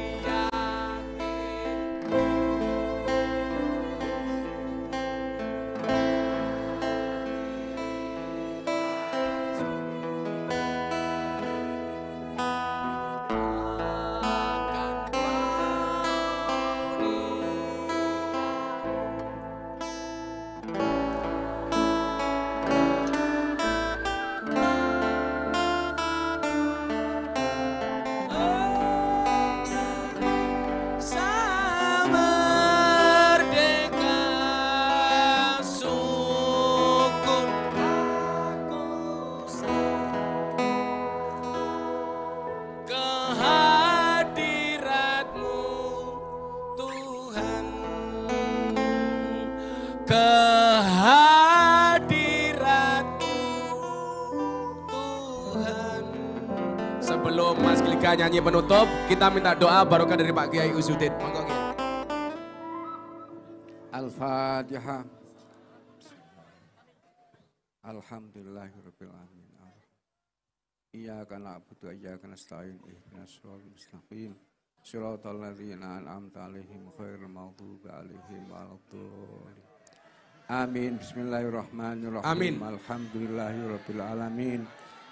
sebelum Mas Glika nyanyi penutup, kita minta doa barokah dari Pak Kiai Uzudin. Monggo Kiai. Al-Fatihah. Alhamdulillahirabbil alamin. Iyyaka na'budu wa iyyaka nasta'in. Ihdinas shiratal mustaqim. Shiratal ladzina an'amta 'alaihim ghairil maghdubi 'alaihim waladdallin. Amin. Bismillahirrahmanirrahim. Amin. Alhamdulillahirabbil alamin.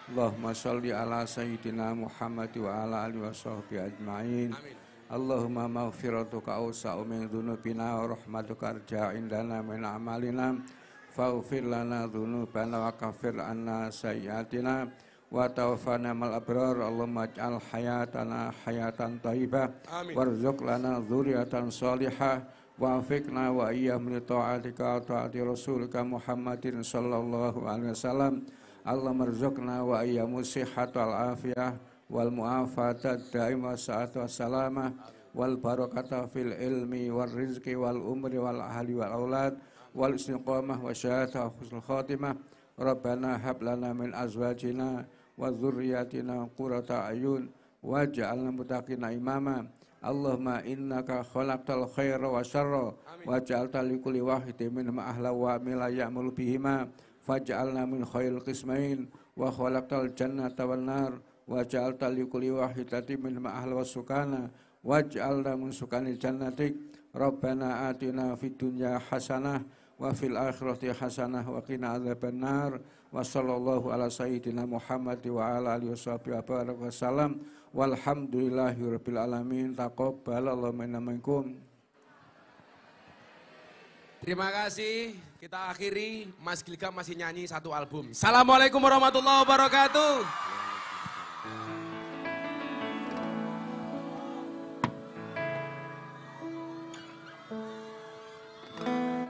Allahumma sholli ala sayyidina Muhammad wa ala alihi wa sahbihi ajma'in. Amin. Allahumma maghfiratuka awsa'u min dhunubina wa rahmatuka arja' indana min amalina faghfir lana dhunubana wa kaffir anna sayyi'atina wa tawaffana mal abrar. Allahumma ij'al hayatana hayatan thayyibah warzuq lana dzurriatan shalihah wa afiqna wa iyyahum li ta'atika wa ta'ati rasulika Muhammadin sallallahu alaihi wasallam. Allahumma rzuqna wa iyyamu sihhat wal afiyah wal mu'afatat daimah sa'at wa salamah wal barakata fil ilmi wal rizqi wal umri wal ahli wal aulad wal istiqamah wa syahadah husnul khatimah. Rabbana hab lana min azwajina wa dzurriyyatina qurrata ayun waj'alna muttaqina imama. Allahumma innaka khalaqtal khaira wa syarra wa ja'alta likulli wahidin minhum ahla wa amila ya'mulu bihima faj'alna min khairil qismain wa khalaqtal jannata wan nar wa ja'alta likulli wahidatin minhum ahla wa sukana waj'alna min sukanil jannatik. Rabbana atina fid dunya hasanah wa fil akhirati hasanah wa qina adzabannar. Wa sallallahu ala sayyidina Muhammad wa ala alihi wasallam. Walhamdulillahirabbil alamin. Taqabbalallahu minna minkum. Terima kasih. Kita akhiri, Mas Glika masih nyanyi satu album. Assalamualaikum warahmatullahi wabarakatuh.